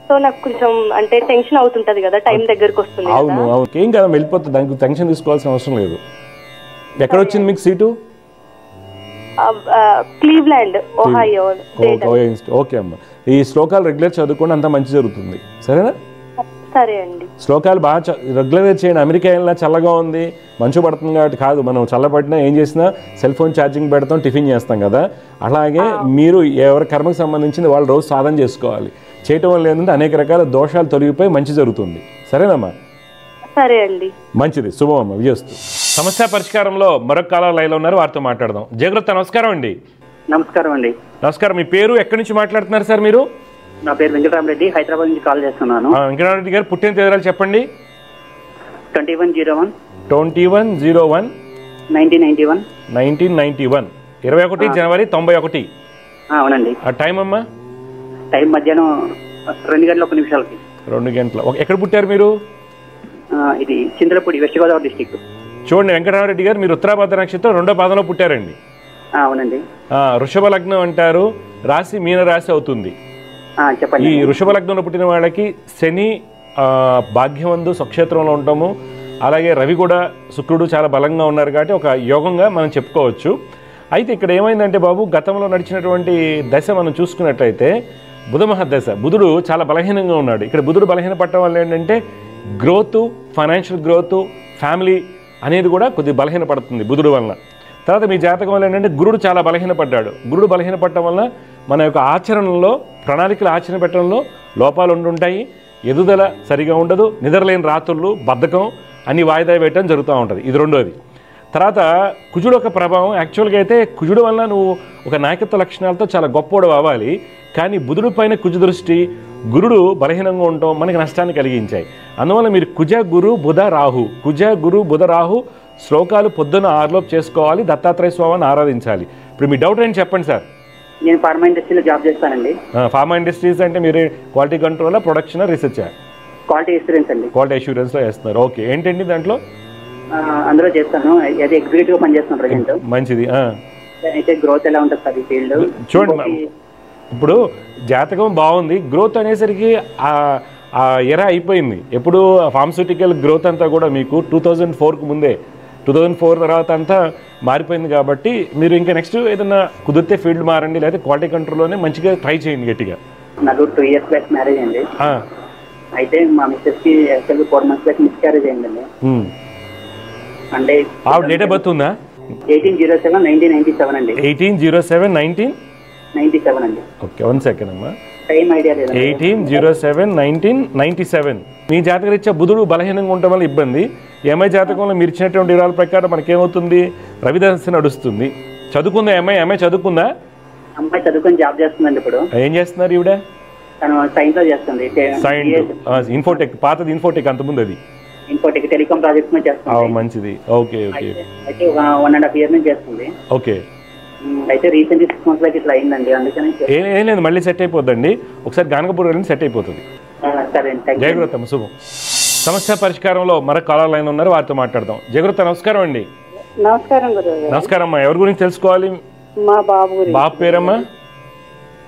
సో నాకు కొంచెం అంటే టెన్షన్ అవుతుంటది కదా, టైం దగ్గరకు వస్తుంది. అవును అవును, ఏం కదా, వెళ్ళిపోతుంది, దానికి టెన్షన్ తీసుకోవాల్సిన అవసరం లేదు. ఎక్కడ వచ్చింది మీకు సీటు? క్లీవ్లాండ్, ఓహాయో. ఓకే అమ్మా, ఈ శ్లోకాలు రెగ్యులర్ చదువుకోండి, అంతా మంచి జరుగుతుంది, సరేనా? సరే అండి. శ్లోకాలు బాగా రెగ్యులర్ చేయండి. అమెరికా వెళ్ళినా చల్లగా ఉంది, మంచు పడుతుంది కాబట్టి కాదు, మనం చల్లబడినా ఏం చేసినా సెల్ ఫోన్ ఛార్జింగ్ పెడతాం, టిఫిన్ చేస్తాం కదా, అలాగే మీరు ఎవరి కర్మకు సంబంధించింది వాళ్ళు రోజు సాధన చేసుకోవాలి. చేయటం వల్ల ఏంటంటే అనేక రకాల దోషాలు తొలగిపోయి మంచి జరుగుతుంది. సరేనమ్మా? సరే అండి. మంచిది, శుభం అమ్మ, విజయస్తు. సమస్య పరిష్కారంలో మరొక కాలర్ లైన్లో ఉన్నారు, వారితో మాట్లాడదాం. జయగుప్త నమస్కారం అండి. నమస్కారం అండి. నమస్కారం. మీ పేరు, ఎక్కడి నుంచి మాట్లాడుతున్నారు సార్ మీరు? నా పేరు వెంకటరామరెడ్డి, హైదరాబాద్ నుంచి కాల్ చేస్తున్నాను. వెంకటరామరెడ్డి గారు, పుట్టిన తేదీలు చెప్పండి. 21/01 21/01 1991 1991 21 జనవరి 91. అవునండి. ఆ టైం అమ్మా? టైం మధ్యాహ్నం 2 గంటల 1 నిమిషాలకి. 2 గంటల. ఎక్కడ పుట్టారు మీరు? ఇది చింతలపూడి, వెస్ట్ గోదావరి డిస్టిక్. చూడండి వెంకటరామరెడ్డి గారు, మీరు ఉత్తరాభద్ర నక్షత్రం 2వ పాదంలో పుట్టారండి. అవునండి. వృషభ లగ్నం అంటారు, రాశి మీన రాశి అవుతుంది. చెప్పండి. ఈ వృషభ లగ్నంలో పుట్టిన వాళ్ళకి శని భాగ్యవంతు స్వక్షేత్రంలో ఉంటాము. అలాగే రవి కూడా, శుక్రుడు చాలా బలంగా ఉన్నారు కాబట్టి ఒక యోగంగా మనం చెప్పుకోవచ్చు. అయితే ఇక్కడ ఏమైందంటే బాబు, గతంలో నడిచినటువంటి దశ మనం చూసుకున్నట్లయితే బుధ మహాదశ, బుధుడు చాలా బలహీనంగా ఉన్నాడు. ఇక్కడ బుధుడు బలహీన పట్టడం వల్ల ఏంటంటే గ్రోత్, ఫైనాన్షియల్ గ్రోత్, ఫ్యామిలీ అనేది కూడా కొద్దిగా బలహీనపడుతుంది బుధుడు వలన. తర్వాత మీ జాతకం వల్ల ఏంటంటే గురుడు చాలా బలహీనపడ్డాడు. గురుడు బలహీనపడటం వల్ల మన యొక్క ఆచరణలో, ప్రణాళికలు ఆచరణ పెట్టడంలో లోపాలు ఉంటుంటాయి. ఎదుగుదల సరిగా ఉండదు, నిద్రలేని రాత్రులు, బద్ధకం, అన్ని వాయిదా వేయటం జరుగుతూ ఉంటుంది. ఇది రెండోది. తర్వాత కుజుడు యొక్క ప్రభావం. యాక్చువల్గా అయితే కుజుడు వల్ల నువ్వు ఒక నాయకత్వ లక్షణాలతో చాలా గొప్పోడు అవ్వాలి. కానీ బుధుడు పైన కుజు దృష్టి, గురుడు బలహీనంగా ఉండటం మనకి నష్టాన్ని కలిగించాయి. అందువల్ల మీరు కుజ గురు బుధ రాహు, కుజ గురు బుధ రాహు శ్లోకాలు పొద్దున్న 6 చేసుకోవాలి. దత్తాత్రేయ స్వామిని ఆరాధించాలి. ఇప్పుడు మీ డౌట్ ఏంటి చెప్పండి సార్. నేను ఫార్మా ఇండస్ట్రీలో జాబ్ చేస్తానండి. ఫార్మా ఇండస్ట్రీస్ అంటే మీరు quality control, production, research? Quality assurance అండి. క్వాలిటీ అష్యూరెన్స్లో వేస్తున్నారు. ఓకే, ఏంటండి దాంట్లో? అందులో చేస్తాను. అది ఎగ్జిక్యూటివ్ పని చేస్తాను ప్రజెంట్. మంచిది. అయితే గ్రోత్ ఎలా ఉంటుంది సార్ ఈ ఫీల్డ్? చూడండి, ఇప్పుడు జాతకం బాగుంది, గ్రోత్ అనేసరికి ఎరా అయిపోయింది. ఎప్పుడు ఫార్మస్యూటికల్ గ్రోత్ అంతా కూడా మీకు 2004కు ముందే, 2004 తర్వాత అంతా మారిపోయింది. కాబట్టి మీరు ఇంకా నెక్స్ట్ ఏదైనా కుదిరితే ఫీల్డ్ మారండి, లేకపోతే క్వాలిటీ కంట్రోల్లోనే మంచిగా ట్రై చేయండి గట్టిగా. నాకు 2 years బ్యాక్ మ్యారేజ్ అయింది. అయితే మా మిస్సెస్కి యాక్చువల్గా 4 months బ్యాక్ మిస్క్యారేజ్ అయిందండి. అంటే ఆవిడ డేట్ ఆఫ్ బర్త్ ఉందా? 18/07/1997 అండి. 18/07/1997 అండి. ఓకే, 1 సెకండ్ అమ్మా. టైం ఐడియా లేదు. 18/07/1997. మీ జాతకరీత్యా బుధుడు బలహీనంగా ఉండటం వల్ల ఇబ్బంది. ఎంఐ జాతకంలో మీరు ఇచ్చినటువంటి వివరాల ప్రకారం మనకేమవుతుంది, రవిదశ నడుస్తుంది. చదువుకుందా ఎంఐ చదువుకుందా? అమ్మాయి చదువుకొని జాబ్ చేస్తుందండి. ఇప్పుడు ఏం చేస్తున్నారు ఈవిడ? తను సైన్స్ లో చేస్తుంది. ఇన్ఫోటెక్, పాతది ఇన్ఫోటెక్, అంతకుముందు అది ఇన్ఫోటెక్ టెలికాం ప్రాజెక్ట్స్ మీద చేస్తుంది. మంచిది. Okay okay. అయితే 1.5 year నుంచి చేస్తుంది. ఓకే. అయితే రీసెంట్ 6 months లకి ఇట్లా అయిందండి. అందుకని ఏం లేదు, మళ్ళీ సెట్ అయిపోద్దండి. ఒకసారి గానకపూర్ వెళ్ళి సెట్ అయిపోతుంది. సరే, జయగుప్త శుభం. సమస్య పరిష్కారంలో మరొక కాలర్ లైన్ ఉన్నారు, వారితో మాట్లాడదాం. జయగుప్త నమస్కారం అండి. నమస్కారం గురువు. నమస్కారం అమ్మా. ఎవరి గురించి తెలుసుకోవాలి? మా బాబు గురించి. బాబు పేరమ్మా?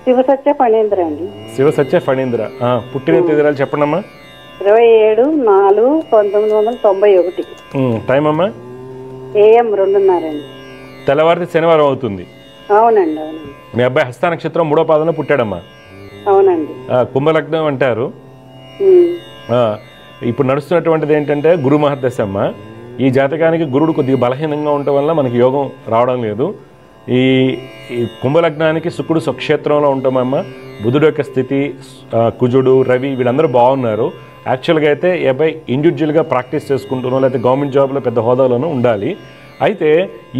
శివసత్య ఫణీంద్ర అండి. శివసత్య ఫణీంద్ర. పుట్టిన తేదీలు చెప్పండి అమ్మా. 27/4/1991. టైం అమ్మా? AM 2:30 అండి. తెల్లవారితే శనివారం అవుతుంది. అవునండి, అవునండి. మీ అబ్బాయి హస్త నక్షత్రం 3వ పాదంలో పుట్టాడమ్మా. అవునండి. కుంభలగ్నం అంటారు. ఇప్పుడు నడుస్తున్నటువంటిది ఏంటంటే గురు మహర్దశ అమ్మ. ఈ జాతకానికి గురుడు కొద్దిగా బలహీనంగా ఉండటం వల్ల మనకి యోగం రావడం లేదు. ఈ కుంభలగ్నానికి శుక్రుడు స్వక్షేత్రంలో ఉంటామమ్మ. బుధుడు యొక్క స్థితి, కుజుడు, రవి వీళ్ళందరూ బాగున్నారు. యాక్చువల్గా అయితే ఈ అబ్బాయి ఇండివిజువల్గా ప్రాక్టీస్ చేసుకుంటున్నాం, లేకపోతే గవర్నమెంట్ జాబ్లో పెద్ద హోదాలోనూ ఉండాలి. అయితే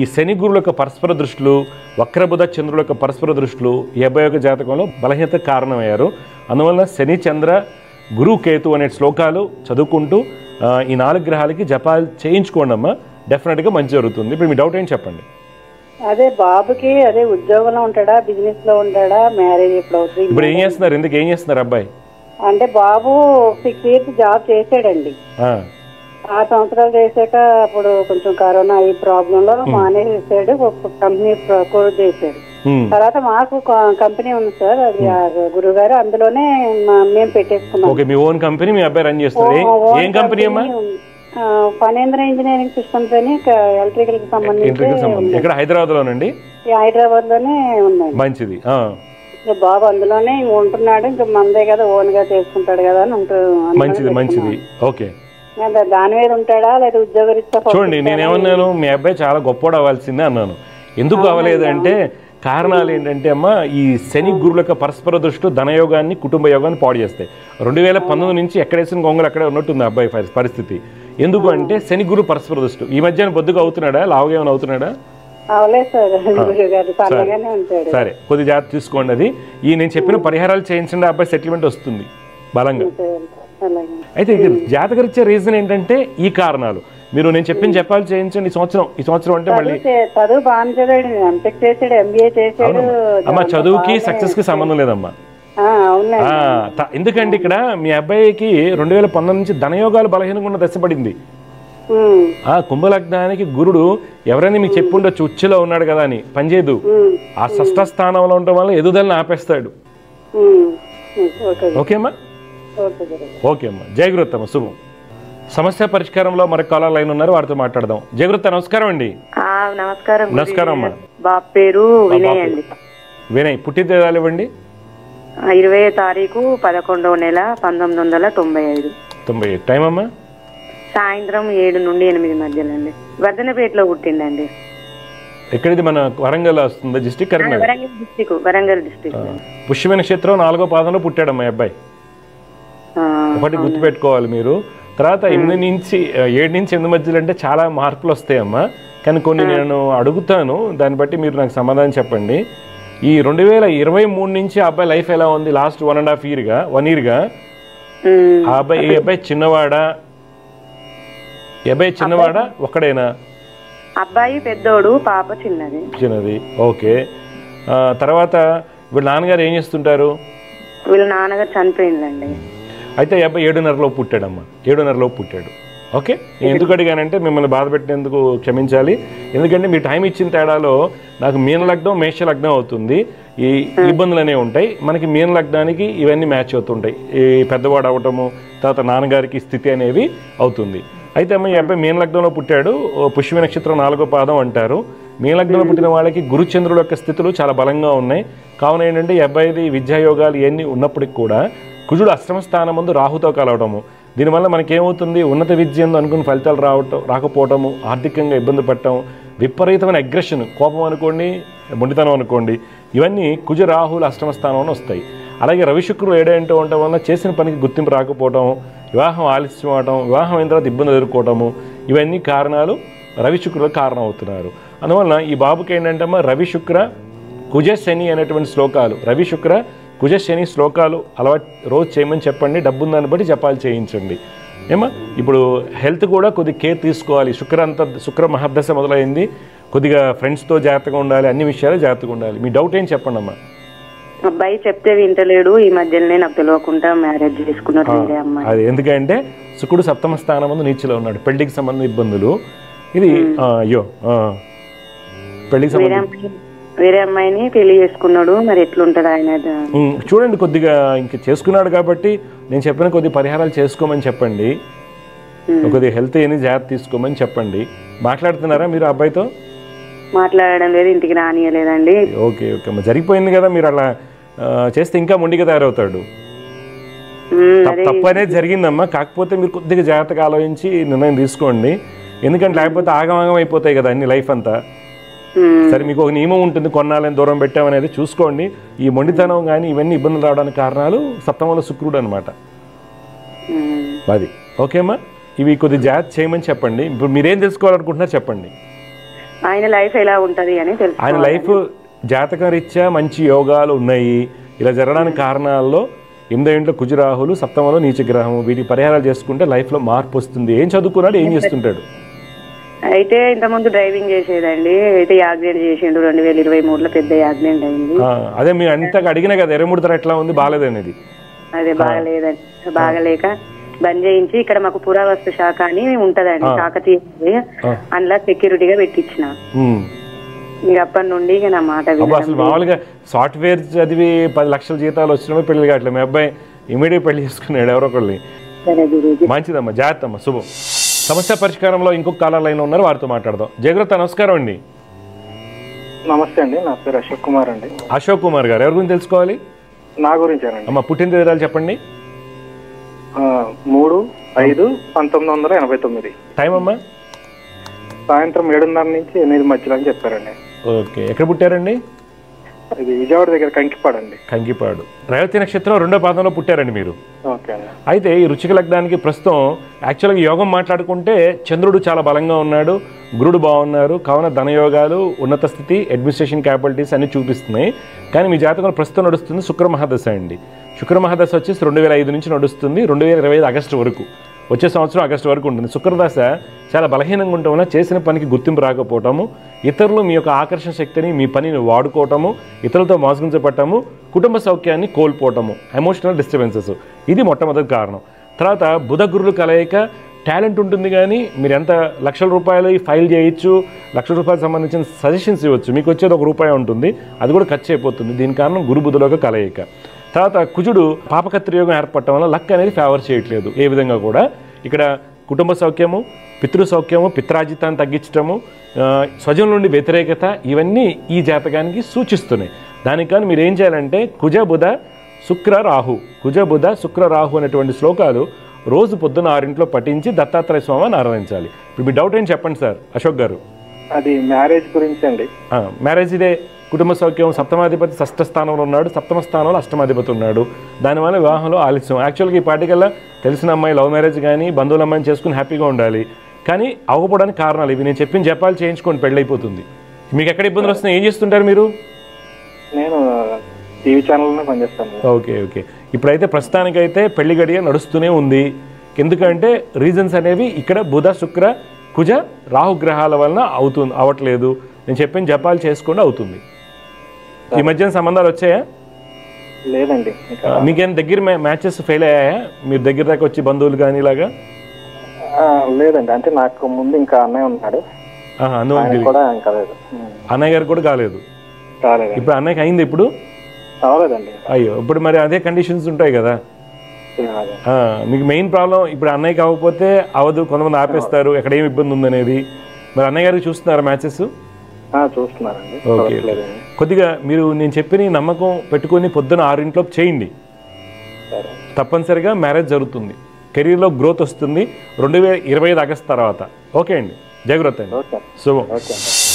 ఈ శని గురువుల యొక్క పరస్పర దృష్టిలు, వక్రబుధ చంద్రుల యొక్క పరస్పర దృష్టిలు ఈ అబ్బాయి యొక్క జాతకంలో బలహీనత కారణమయ్యారు. అందువల్ల శని, చంద్ర, గురు, కేతు అనే శ్లోకాలు చదువుకుంటూ ఈ 4 గ్రహాలకి జపాలు చేయించుకోండి అమ్మా. డెఫినెట్గా మంచి జరుగుతుంది. ఇప్పుడు మీ డౌట్ ఏంటి చెప్పండి. అదే బాబుకి ఉద్యోగంలో ఉంటాడా, బిజినెస్ లో ఉంటాడా, మ్యారేజ్ ఎప్పుడు అవుతుంది? ఇప్పుడు ఏం చేస్తున్నారు? ఎందుకు ఏం చేస్తున్నారు అబ్బాయి? అంటే బాబు 6 years జాబ్ చేసాడండి. 6 సంవత్సరాలు చేశాక అప్పుడు కొంచెం కరోనా ఈ ప్రాబ్లం లో మానేసాడు. కంపెనీ క్లోజ్ చేశాడు. తర్వాత మాకు కంపెనీ ఉంది సార్, అది గురుగారు, అందులోనే మేము పెట్టేసుకున్నాం. ఓకే, మీ ఓన్ కంపెనీ మీ అబ్బాయి రన్ చేస్తారు. ఏం కంపెనీ అమ్మా? ఫణీంద్ర ఇంజనీరింగ్ సిస్టమ్స్ అని ఎలక్ట్రికల్ కి సంబంధించి. ఇక్కడ హైదరాబాద్ లోనండి? హైదరాబాద్ లోనే ఉందండి. మంచిది. బాబు అందులోనే ఉంటున్నాడు. ఇంకా మందే కదా, ఓన్ గా చేసుకుంటాడు కదా అని మంచిది మంచిది. ఓకే, దాని మీద ఉంటాడా లేదా ఉద్యోగరీత్యా? చూడండి, నేనేమన్నాను, మీ అబ్బాయి చాలా గొప్పోడు అవ్వాల్సిందే అన్నాను. ఎందుకు అవ్వలేదు అంటే కారణాలు ఏంటంటే అమ్మ, ఈ శని గురుల యొక్క పరస్పర దృష్టిలో ధనయోగాన్ని కుటుంబ యోగాన్ని పాడు చేస్తాయి. 2019 నుంచి ఎక్కడేసిన గొంగలు అక్కడే ఉన్నట్టుంది అబ్బాయి పరిస్థితి. ఎందుకు అంటే శని గురు పరస్పర దృష్టి. ఈ మధ్యన బొద్దుగా అవుతున్నాడా, లావుగా ఏమైనా అవుతున్నాడా? సరే, కొద్ది జాగ్రత్త చూసుకోండి. అది ఈ నేను చెప్పిన పరిహారాలు చేయించండి, అబ్బాయి సెటిల్మెంట్ వస్తుంది బలంగా. అయితే జాతకరీత్యా రీజన్ ఏంటంటే ఈ కారణాలు మీరు నేను చెప్పాలి చేయించండి. ఈ సంవత్సరం అంటే మళ్ళీ అమ్మ చదువుకి సక్సెస్ కి సంబంధం లేదమ్మా. ఎందుకంటే ఇక్కడ మీ అబ్బాయికి 2019 నుంచి ధనయోగాలు బలహీనంగా ఉన్న దశ పడింది. కుంభలగ్నానికి గురుడు ఎవరైనా మీకు చెప్పి ఉండొచ్చు ఉచ్చులో ఉన్నాడు కదా అని, పనిచేయదు. ఆ షష్ఠ స్థానంలో ఉండటం వల్ల ఎదుగుదలని ఆపేస్తాడు. ఓకేమ్మా? ఓకే అమ్మా, జయగురుత్తమ్మ, శుభం. సమస్య పరిష్కారంలో మరొక కాలర్ లైన్ ఉన్నారు, వారితో మాట్లాడదాం. జయగురుత్త, నమస్కారం అండి. నమస్కారం. నమస్కారం అమ్మా. బాబు పేరు వినయ్ అండి. వినయ్, పుట్టినరోజు ఇవ్వండి. 20వ తారీఖు 11వ నెల 1995. 98. టైం అమ్మా? సాయంత్రం 7 నుండి 8 మధ్యలో అండి. వర్ధనపేటలో పుట్టిండండి. ఎక్కడిది? మన వరంగల్ వస్తుంది డిస్ట్రిక్ట్, కరీంనగర్. వరంగల్ డిస్ట్రిక్ట్. పుష్యమైన నక్షత్రం 4వ పాదంలో పుట్టాడమ్మా అబ్బాయి. ఒకటి గుర్తుపెట్టుకోవాలి మీరు. తర్వాత 7 నుంచి 8 మధ్యలో అంటే చాలా మార్పులు వస్తాయమ్మా. కానీ కొన్ని నేను అడుగుతాను, దాన్ని బట్టి మీరు నాకు సమాధానం చెప్పండి. ఈ 2023 నుంచి ఆ అబ్బాయి లైఫ్ ఎలా ఉంది? లాస్ట్ 1.5 ఇయర్గా ఆ అబ్బాయి చిన్నవాడా? ఒక్కడేనా? అబ్బాయి పెద్దోడు, పాప చిన్నది. ఓకే. తర్వాత వీళ్ళ నాన్నగారు ఏం చేస్తుంటారు? వీళ్ళ నాన్నగారు చనిపోయిందండి. అయితే ఈ అబ్బాయి 7.5లో పుట్టాడమ్మా. 7.5లో పుట్టాడు. ఓకే. నేను ఎందుకు అడిగానంటే మిమ్మల్ని బాధ పెట్టినందుకు క్షమించాలి. ఎందుకంటే మీ టైం ఇచ్చిన తేడాలో నాకు మీన లగ్నం, మేష లగ్నం అవుతుంది. ఈ ఇబ్బందులు అనేవి ఉంటాయి మనకి. మీన లగ్నానికి ఇవన్నీ మ్యాచ్ అవుతుంటాయి. ఈ పెద్దవాడు అవ్వటము, తర్వాత నాన్నగారికి స్థితి అనేవి అవుతుంది. అయితే అమ్మ, ఈ అబ్బాయి మీన లగ్నంలో పుట్టాడు. పుష్య నక్షత్రం 4వ పాదం అంటారు. మీన లగ్నంలో పుట్టిన వాళ్ళకి గురుచంద్రుల యొక్క స్థితులు చాలా బలంగా ఉన్నాయి. కావున ఏంటంటే ఈ అబ్బాయిది విద్యాయోగాలు ఇవన్నీ ఉన్నప్పటికి కూడా కుజుడు అష్టమ స్థానం ముందు రాహుతో కలవటము, దీనివల్ల మనకేమవుతుంది? ఉన్నత విద్య అనుకున్న ఫలితాలు రాకపోవటము, ఆర్థికంగా ఇబ్బంది పడటం, విపరీతమైన అగ్రెషన్, కోపం అనుకోండి, మొండితనం అనుకోండి, ఇవన్నీ కుజ రాహుల అష్టమ స్థానంలో వస్తాయి. అలాగే రవి శుక్రులు ఏడేంటో ఉండటం వల్ల చేసిన పనికి గుర్తింపు రాకపోవటం, వివాహం ఆలస్యం అవటం, వివాహం అయిన తర్వాత ఇబ్బందులు ఎదుర్కోవటము, ఇవన్నీ కారణాలు రవి శుక్రులకు కారణం అవుతున్నారు. అందువలన ఈ బాబుకి ఏంటంటే రవి శుక్ర కుజ శని అనేటువంటి శ్లోకాలు, రవి శుక్ర కుజ శని శ్లోకాలు అలవాటు రోజు చేయమని చెప్పండి. డబ్బున్న దాన్ని బట్టి జపాలు చేయించండి. ఏమా ఇప్పుడు హెల్త్ కూడా కొద్దిగా కేర్ తీసుకోవాలి. శుక్ర మహర్దశ మొదలైంది. కొద్దిగా ఫ్రెండ్స్తో జాగ్రత్తగా ఉండాలి, అన్ని విషయాలు జాగ్రత్తగా ఉండాలి. మీ డౌట్ ఏం చెప్పండి అమ్మా. అబ్బాయి చెప్తే వింటలేడు. ఈ మధ్యలోనే నాకు తెలియకుండా మ్యారేజ్ చేసుకున్నారు. అది ఎందుకంటే శుక్రుడు సప్తమ స్థానం ముందు నీచలో ఉన్నాడు. పెళ్లికి సంబంధించిన ఇబ్బందులు ఇది. పెళ్లికి సంబంధించి వేరే అమ్మాయిని పెళ్లి చేసుకున్నాడు. మరి ఎట్లుంటది ఆయన? చూడండి, కొద్దిగా ఇంకా చేసుకున్నాడు కాబట్టి నేను చెప్పిన కొద్ది పరిహారాలు చేసుకోమని చెప్పండి. కొద్దిగా హెల్త్ ఏని జాగ్రత్త తీసుకోమని చెప్పండి. మాట్లాడుతున్నారా మీరు అబ్బాయితో? మాట్లాడడం లేదు, ఇంటికి రానియలేదండి. ఓకే ఓకే, జరిగిపోయింది కదా. మీరు అలా చేస్తే ఇంకా మొండిగా తయారవుతాడు. తప్పు అనేది జరిగిందమ్మా. కాకపోతే మీరు కొద్దిగా జాగ్రత్తగా ఆలోచించి నిర్ణయం తీసుకోండి. ఎందుకంటే లేకపోతే ఆగమాగం అయిపోతాయి కదా అన్ని లైఫ్ అంతా. సరే, మీకు ఒక నియమం ఉంటుంది, కొన్నాళ్ళని దూరం పెట్టామనేది చూసుకోండి. ఈ మొండితనం కానీ ఇవన్నీ ఇబ్బందులు రావడానికి కారణాలు సప్తమంలో శుక్రుడు అనమాట. అది ఓకేమ్మా. ఇవి కొద్ది జాగ్రత్త చేయమని చెప్పండి. ఇప్పుడు మీరేం తెలుసుకోవాలనుకుంటున్నారు చెప్పండి. ఆయన లైఫ్ ఎలా ఉంటది అని తెలుసు. ఆయన లైఫ్ జాతక రీత్యా మంచి యోగాలు ఉన్నాయి. ఇలా జరగడానికి కారణాల్లో 8వ ఇంట్లో కుజరాహులు, సప్తమంలో నీచగ్రహం, వీటి పరిహారాలు చేసుకుంటే లైఫ్లో మార్పు వస్తుంది. ఏం చదువుకున్నాడు, ఏం చేస్తుంటాడు? అయితే ఇంతకుముందు డ్రైవింగ్ చేసేదండి. అయితే యాక్సిడెంట్ చేసిండు 2023లో. పెద్ద యాక్సిడెంట్ అయింది. అదే మీరు అంతగా అడిగినా కదా 23 ఎట్లా ఉంది, బాగాలేదనేది. అదే బాగలేదండి. బాగలేక బంద్ చేయించి ఇక్కడ మాకు పురావస్తు శాఖ అని ఉంటదండి, కాకతీయ, అందులో సెక్యూరిటీగా పెట్టించిన. ఇంక అప్పటి నుండి ఇక నా మాట అసలు మామూలుగా సాఫ్ట్వేర్ చదివి 10 లక్షల జీతాలు వచ్చినప్పుడు పెళ్లి కావట్లేదు. మీ అబ్బాయి ఇమీడియట్ పెళ్లి చేసుకున్నాడు ఎవరో ఒకళ్ళని. మంచిదమ్మా, జాగ్రత్త అమ్మా, శుభం. సమస్య పరిష్కారంలో ఇంకొక కాలర్ లైన్ ఉన్నారు, వారితో మాట్లాడదాం. జయగురుత, నమస్కారం అండి. నమస్తే అండి, నా పేరు అశోక్ కుమార్ అండి. అశోక్ కుమార్ గారు, ఎవరి గురించి తెలుసుకోవాలి? నా గురించేనండి. అమ్మ, పుట్టినరోజు చెప్పండి. 3/5/1989. టైం అమ్మా? సాయంత్రం 7:30 నుంచి 8 మధ్యలో అని చెప్పారండి. ఓకే. ఎక్కడ పుట్టారండి? ఇది విజయవాడ దగ్గర కంకిపాడండి. కంకిపాడు. రేవతి నక్షత్రం 2వ పాదంలో పుట్టారండి మీరు. ఓకే. అయితే ఈ వృశ్చిక లగ్నానికి ప్రస్తుతం యాక్చువల్గా యోగం మాట్లాడుకుంటే చంద్రుడు చాలా బలంగా ఉన్నాడు, గురుడు బాగున్నారు, కావున ధనయోగాలు, ఉన్నత స్థితి, అడ్మినిస్ట్రేషన్ క్యాపబిలిటీస్ అన్ని చూపిస్తున్నాయి. కానీ మీ జాతకంలో ప్రస్తుతం నడుస్తుంది శుక్ర మహాదశ అండి. శుక్ర మహాదశ వచ్చేసి 2005 నుంచి నడుస్తుంది 2025 ఆగస్టు వరకు, వచ్చే సంవత్సరం ఆగస్టు వరకు ఉంటుంది. శుక్రదశ చాలా బలహీనంగా ఉండటం వల్ల చేసిన పనికి గుర్తింపు రాకపోవటము, ఇతరులు మీ యొక్క ఆకర్షణ శక్తిని, మీ పనిని వాడుకోవటము, ఇతరులతో మోసగించబడటము, కుటుంబ సౌఖ్యాన్ని కోల్పోవటము, ఎమోషనల్ డిస్టర్బెన్సెస్, ఇది మొట్టమొదటి కారణం. తర్వాత బుధ గురులు కలయిక. టాలెంట్ ఉంటుంది కానీ మీరు ఎంత లక్షల రూపాయలు ఫైల్ చేయొచ్చు, లక్షల రూపాయలకు సంబంధించిన సజెషన్స్ ఇవ్వచ్చు, మీకు వచ్చేది ₹1 ఉంటుంది, అది కూడా ఖర్చు అయిపోతుంది. దీని కారణం గురు బుధులకు కలయిక. తర్వాత కుజుడు పాపకత్రియోగం ఏర్పడటం వల్ల లక్ అనేది ఫేవర్ చేయట్లేదు ఏ విధంగా కూడా. ఇక్కడ కుటుంబ సౌఖ్యము, పితృ సౌఖ్యము, పిత్రాజితాన్ని తగ్గించటము, స్వజం నుండి వ్యతిరేకత, ఇవన్నీ ఈ జాతకానికి సూచిస్తున్నాయి. దానికి కానీ మీరు ఏం చేయాలంటే కుజ బుధ శుక్ర రాహు, కుజ బుధ శుక్ర రాహు అనేటువంటి శ్లోకాలు రోజు పొద్దున 6 పఠించి దత్తాత్రేయ స్వామిని ఆరాధించాలి. ఇప్పుడు మీ డౌట్ ఏంటి చెప్పండి సార్ అశోక్ గారు. అది మ్యారేజ్ గురించి అండి. మ్యారేజ్ ఇదే కుటుంబ సౌఖ్యం. సప్తమాధిపతి 6వ స్థానంలో ఉన్నాడు, 7వ స్థానంలో అష్టమాధిపతి ఉన్నాడు, దానివల్ల వివాహంలో ఆలస్యం. యాక్చువల్గా ఈ పాటికల్లా తెలిసిన అమ్మాయి లవ్ మ్యారేజ్ కానీ బంధువుల అమ్మాయిని చేసుకుని హ్యాపీగా ఉండాలి, కానీ అవ్వకపోవడానికి కారణాలు ఇవి. నేను చెప్పిన జపాలు చేయించుకొని పెళ్ళైపోతుంది. మీకు ఎక్కడ ఇబ్బందులు వస్తున్నాయి, ఏం చేస్తుంటారు మీరు? నేను టీవీ ఛానల్లోనే పనిచేస్తాను. Okay okay. ఇప్పుడైతే ప్రస్తుతానికైతే పెళ్లి గడియ నడుస్తూనే ఉంది. ఎందుకంటే రీజన్స్ అనేవి ఇక్కడ బుధ శుక్ర కుజ రాహుగ్రహాల వలన అవ్వట్లేదు. నేను చెప్పిన జపాలు చేసుకుంటూ అవుతుంది. ఈ మధ్యన సంబంధాలు వచ్చాయా? లేదండి. మీకేం దగ్గర మ్యాచెస్ ఫెయిల్ అయ్యాయా? మీరు దగ్గర దాకా వచ్చి బంధువులు కానీ ఇలాగా? లేదండి, అంటే నాకు ముందు ఇంకా అన్నయ్య ఉన్నాడు, అన్నయ్య గారు కూడా కాలేదు. ఇప్పుడు అన్నయ్యకి అయింది, ఇప్పుడు కాలేదండి. అయ్యో, ఇప్పుడు మరి అదే కండిషన్స్ ఉంటాయి కదా. మీకు మెయిన్ ప్రాబ్లం ఇప్పుడు అన్నయ్యకి అవ్వకపోతే అవదు, కొంతమంది ఆపేస్తారు ఎక్కడ ఏమి ఇబ్బంది ఉందనేది. మరి అన్నయ్య గారికి చూస్తున్నారా మ్యాచెస్? చూస్తున్నారండి. ఓకే. కొద్దిగా మీరు నేను చెప్పిన నమ్మకం పెట్టుకుని పొద్దున 6 చేయండి, తప్పనిసరిగా మ్యారేజ్ జరుగుతుంది, కెరీర్లో గ్రోత్ వస్తుంది 2025 ఆగస్టు తర్వాత. ఓకే అండి, జాగ్రత్త అండి. శుభం.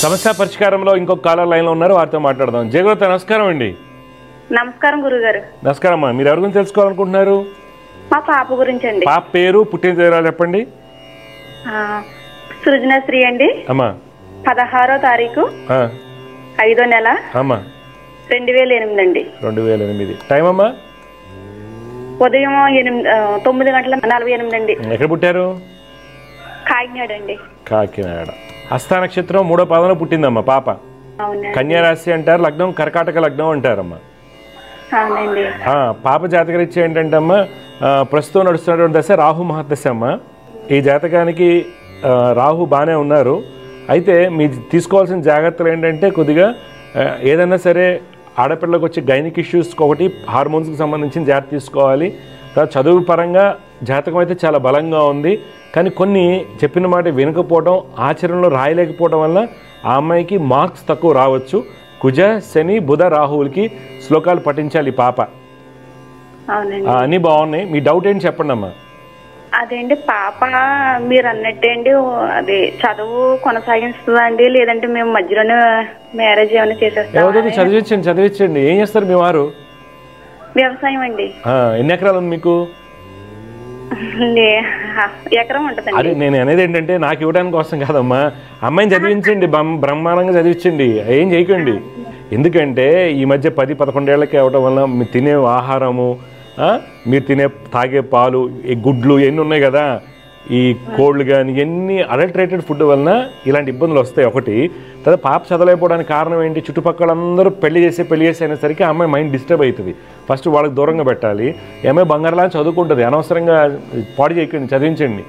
సమస్య పరిష్కారంలో ఇంకొక కాలర్ లైన్లో ఉన్నారు, వారితో మాట్లాడదాం. జాగ్రత్త. నమస్కారం అండి. నమస్కారం గురుగారు. నమస్కారం అమ్మా. మీరు ఎవరి గురించి తెలుసుకోవాలనుకుంటున్నారు? మా పాప గురించి అండి. పాప పేరు, పుట్టిన తేదీ చెప్పండి. సృజనశ్రీ అండి. అమ్మా 16వ తారీఖు 5వ నెల అమ్మా 2008 అండి. 2008. టైం అమ్మా? ఉదయం 9:48 అండి. ఎక్కడ పుట్టారు? కాకినాడ అండి. కాకినాడ. హస్త నక్షత్రం 3వ పాదంలో పుట్టిందమ్మా పాప. కన్యా రాశి అంటారు, లగ్నం కర్కాటక లగ్నం అంటారమ్మా. అవునండి. పాప జాతకరీత్యా ఏంటంటే అమ్మా ప్రస్తుతం నడుస్తున్నటువంటి దశ రాహు మహాదశ అమ్మ. ఈ జాతకానికి రాహు బాగానే ఉన్నారు. అయితే మీరు తీసుకోవాల్సిన జాగ్రత్తలు ఏంటంటే కొద్దిగా ఏదైనా సరే ఆడపిల్లలకు వచ్చే గైనిక్ ఇష్యూస్కి ఒకటి హార్మోన్స్కి సంబంధించిన జాగ్రత్త తీసుకోవాలి. చదువు పరంగా జాతకం అయితే చాలా బలంగా ఉంది, కానీ కొన్ని చెప్పిన మాట వినకపోవడం, ఆచరణలో రాయలేకపోవడం వల్ల ఆ అమ్మాయికి మార్క్స్ తక్కువ రావచ్చు. కుజ శని బుధ రాహువులకి శ్లోకాలు పఠించాలి పాప. అన్నీ బాగున్నాయి. మీ డౌట్ ఏంటి చెప్పండి అమ్మా. అదేంటి పాప మీరు అన్నట్టేంటి అది చదువు కొనసాగిస్తుందా అండి, లేదంటే మేము మధ్యలోనే మ్యారేజ్ ఏమైనా చేసేస్తాం? చదివించండి. ఏం చేస్తారు మీ వారు? వ్యవసాయం అండి. ఎన్ని ఎకరాలు ఉంది మీకు? ఎకరం ఉంటుందండి. అదే నేను అనేది ఏంటంటే నాకు ఇవ్వడానికి కోసం కాదమ్మా, అమ్మాయిని చదివించండి, బ్రహ్మాండంగా చదివించండి, ఏం చేయకండి. ఎందుకంటే ఈ మధ్య 10-11 ఏళ్ళకి అవ్వడం వల్ల మీరు తినే ఆహారము, మీరు తాగే పాలు, ఈ గుడ్లు ఇవన్నీ ఉన్నాయి కదా, ఈ కోళ్ళు కానీ ఇవన్నీ అడల్టరేటెడ్ ఫుడ్ వలన ఇలాంటి ఇబ్బందులు వస్తాయి ఒకటి. తర్వాత పాప చదవలేకపోవడానికి కారణం ఏంటి? చుట్టుపక్కల అందరూ పెళ్లి చేసి అయినసరికి అమ్మాయి మైండ్ డిస్టర్బ్ అవుతుంది. ఫస్ట్ వాళ్ళకి దూరంగా పెట్టాలి. ఏమో బంగారులా చదువుకుంటుంది, అనవసరంగా పాడు చేయకండి, చదివించండి.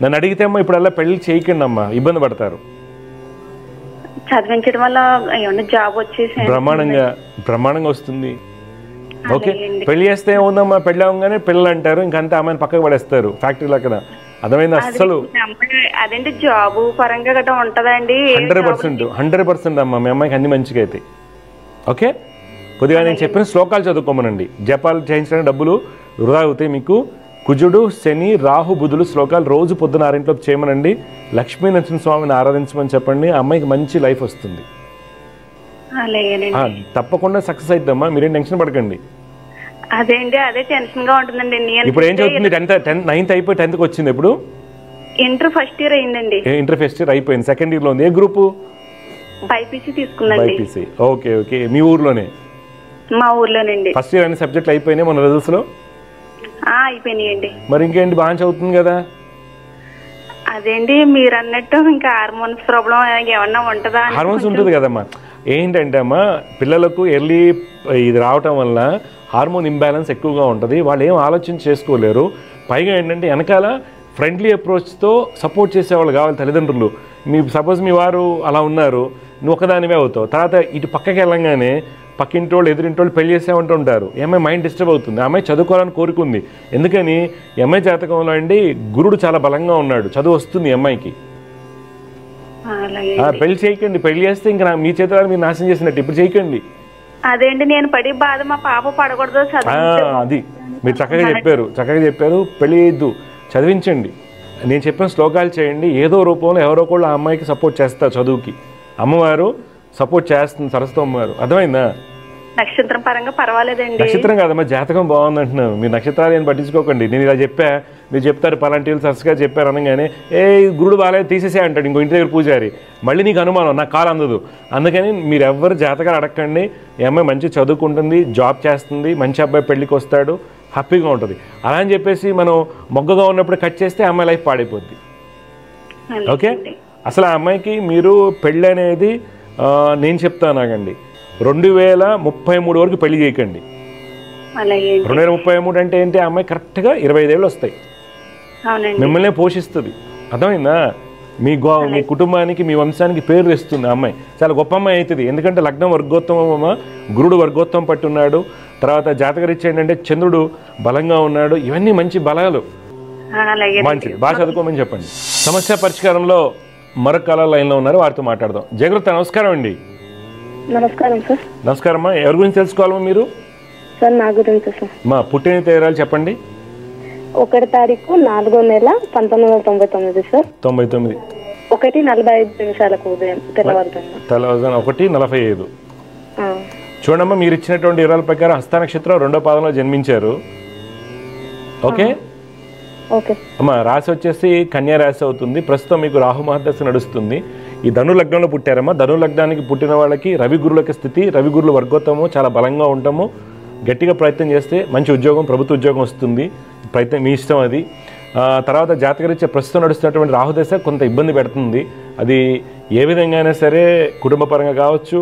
నన్ను అడిగితే అమ్మ ఇప్పుడల్లా పెళ్లి చేయకండి అమ్మా, ఇబ్బంది పడతారు. చదివించడం వల్ల జాబ్ వచ్చేసి బ్రహ్మాండంగా వస్తుంది. ఓకే, పెళ్లి చేస్తే ఏముందమ్మా, పెళ్ళి అవ్వగానే పిల్లలు అంటారు, ఇంకంతా అమ్మాయిని పక్కకు పడేస్తారు ఫ్యాక్టరీలో కదా. అర్థమైంది? అస్సలు అదేంటి జాబ్ పరంగా గట్రా ఉంటదండి. 100% అమ్మా, మీ అమ్మాయికి అన్ని మంచిగా అయితే. ఓకే, కొద్దిగా నేను చెప్పిన శ్లోకాలు చదువుకోమనండి. జపాలు చేయించడానికి డబ్బులు వృధా అవుతాయి మీకు. కుజుడు శని రాహు బుధులు శ్లోకాలు రోజు పొద్దున 6 చేయమనండి. లక్ష్మీ నరసింహ స్వామిని ఆరాధించమని చెప్పండి. అమ్మాయికి మంచి లైఫ్ వస్తుంది. అలాగేనండి. తప్పకుండా సక్సెస్ అవుతుందమ్మా, మీరేం టెన్షన్ పడకండి. అదేంటి అదే టెన్షన్ గా ఉంటుందండి. ఇప్పుడు ఏం చదువుతుంది? 9th అయిపోయి 10th వచ్చింది. ఇప్పుడు ఇంటర్ ఫస్ట్ ఇయర్ అయిందండి. ఇంటర్ ఫస్ట్ ఇయర్ అయిపోయింది, సెకండ్ ఇయర్ లో ఉంది. ఏ గ్రూపు? బైపీసీ తీసుకుందండి. బైపీసీ. Okay okay. మీ ఊర్లోనే? మా ఊర్లోనండి. ఫస్ట్ ఇయర్ అన్ని సబ్జెక్టులు అయిపోయినాయి మన రిజల్ట్స్ లో? అయిపోయినాయండి. మరి ఇంకేంటి, బాగా చదువుతుంది కదా? అదేంటి మీరు అన్నట్టు ఇంకా హార్మోన్స్ ప్రాబ్లం ఏమన్నా ఉంటుందా? హార్మోన్స్ ఉంటుంది కదమ్మా. ఏంటంటే అమ్మా, పిల్లలకు ఎర్లీ ఇది రావటం వల్ల హార్మోన్ ఇంబ్యాలెన్స్ ఎక్కువగా ఉంటుంది. వాళ్ళు ఏం ఆలోచన చేసుకోలేరు. పైగా ఏంటంటే వెనకాల ఫ్రెండ్లీ అప్రోచ్తో సపోర్ట్ చేసేవాళ్ళు కావాలి తల్లిదండ్రులు. సపోజ్ మీ వారు అలా ఉన్నారు, నువ్వు ఒకదానివే అవుతావు. తర్వాత ఇటు పక్కకి వెళ్ళంగానే పక్కింటోళ్ళు ఎదురింటోళ్ళు పెళ్లి చేసేమంటూ ఉంటారు. ఈ అమ్మాయి మైండ్ డిస్టర్బ్ అవుతుంది. ఆ అమ్మాయి చదువుకోవాలని కోరుకుంది. ఎందుకని? ఈ అమ్మాయి జాతకంలో అండి గురుడు చాలా బలంగా ఉన్నాడు, చదువు వస్తుంది ఈ అమ్మాయికి. పెళ్లి చేయకండి. పెళ్లి చేస్తే ఇంకా మీ చేతులను మీరు నాశనం చేసినట్టు. ఇప్పుడు చేయకండి. అదేంటి నేను పడి బాధ మా పాప పడకూడదు. అది మీరు చక్కగా చెప్పారు. పెళ్లి చేయొద్దు, చదివించండి. నేను చెప్పిన శ్లోకాలు చేయండి. ఏదో రూపంలో ఎవరో కూడా ఆ అమ్మాయికి సపోర్ట్ చేస్తారు చదువుకి. అమ్మవారు సపోర్ట్ చేస్తుంది, సరస్వతి అమ్మవారు. అర్థమైందా? నక్షత్రం పరంగా పర్వాలేదండి. నక్షత్రం కాదమ్మా, జాతకం బాగుంది అంటున్నాను. మీరు నక్షత్రాలు ఏం పట్టించుకోకండి. నేను ఇలా చెప్పా, మీరు చెప్తారు పలాంటి సరస్గా చెప్పారు అనగానే గురుడు బాగాలేదు తీసేసే అంటాడు ఇంకో ఇంటి దగ్గర పూజారి. మళ్ళీ నీకు అనుమానం, నాకు కాలు అందదు. అందుకని మీరు ఎవ్వరు జాతకాలు అడగండి. ఈ అమ్మాయి మంచి చదువుకుంటుంది, జాబ్ చేస్తుంది, మంచి అబ్బాయి పెళ్లికి వస్తాడు, హ్యాపీగా ఉంటుంది. అలా అని చెప్పేసి మనం మొగ్గగా ఉన్నప్పుడు కట్ చేస్తే ఆ అమ్మాయి లైఫ్ పాడైపోద్ది. ఓకే? అసలు ఆ అమ్మాయికి మీరు పెళ్ళి అనేది నేను చెప్తాను నాగండి, 2033 వరకు పెళ్లి చేయకండి. 2033 అంటే ఏంటి? ఆ అమ్మాయి కరెక్ట్గా 25 ఏళ్ళు వస్తాయి, మిమ్మల్ని పోషిస్తుంది. అర్థమైందా? మీ కుటుంబానికి మీ వంశానికి పేరు తెస్తుంది. ఆ అమ్మాయి చాలా గొప్ప అమ్మాయి అవుతుంది. ఎందుకంటే లగ్నం వర్గోత్తమమ్మ, గురుడు వర్గోత్తమం పట్టున్నాడు. తర్వాత జాతకరీత్యా ఏంటంటే చంద్రుడు బలంగా ఉన్నాడు. ఇవన్నీ మంచి బలాలు. మంచిది, బాగా చదువుకోమని చెప్పండి. సమస్య పరిష్కారంలో మరొక కాలర్ లైన్లో ఉన్నారు, వారితో మాట్లాడదాం. జయగుప్త నమస్కారం అండి. నమస్కారం సార్. నమస్కారం అమ్మా. ఎవరి గురించి తెలుసుకోవాలమ్మా మీరు? సార్ నా గురించి సార్. మా పుట్టిన తేదీలు చెప్పండి. 1 తారీఖు 4వ నెల 1999 సార్. 99. 1:45 ఉదయం తెల్లవారుజామున 1:45. చూడమ్మా, మీరు ఇచ్చినటువంటి వివరాల ప్రకారం హస్త నక్షత్రం 2వ పాదంలో జన్మించారు. ఓకే అమ్మా. రాశి వచ్చేసి కన్యా రాశి అవుతుంది. ప్రస్తుతం మీకు రాహు మహర్దశ నడుస్తుంది. ఈ ధను లగ్నంలో పుట్టారమ్మా. ధను లగ్నానికి పుట్టిన వాళ్ళకి రవి గురులకి స్థితి, రవి గురులు వర్గోత్తము, చాలా బలంగా ఉంటాము. గట్టిగా ప్రయత్నం చేస్తే మంచి ఉద్యోగం, ప్రభుత్వ ఉద్యోగం వస్తుంది. ప్రయత్నం మీ ఇష్టం అది. తర్వాత జాతకరీత్యా ప్రస్తుతం నడుస్తున్నటువంటి రాహుదశ కొంత ఇబ్బంది పెడుతుంది. అది ఏ విధంగా అయినా సరే కుటుంబ పరంగా కావచ్చు.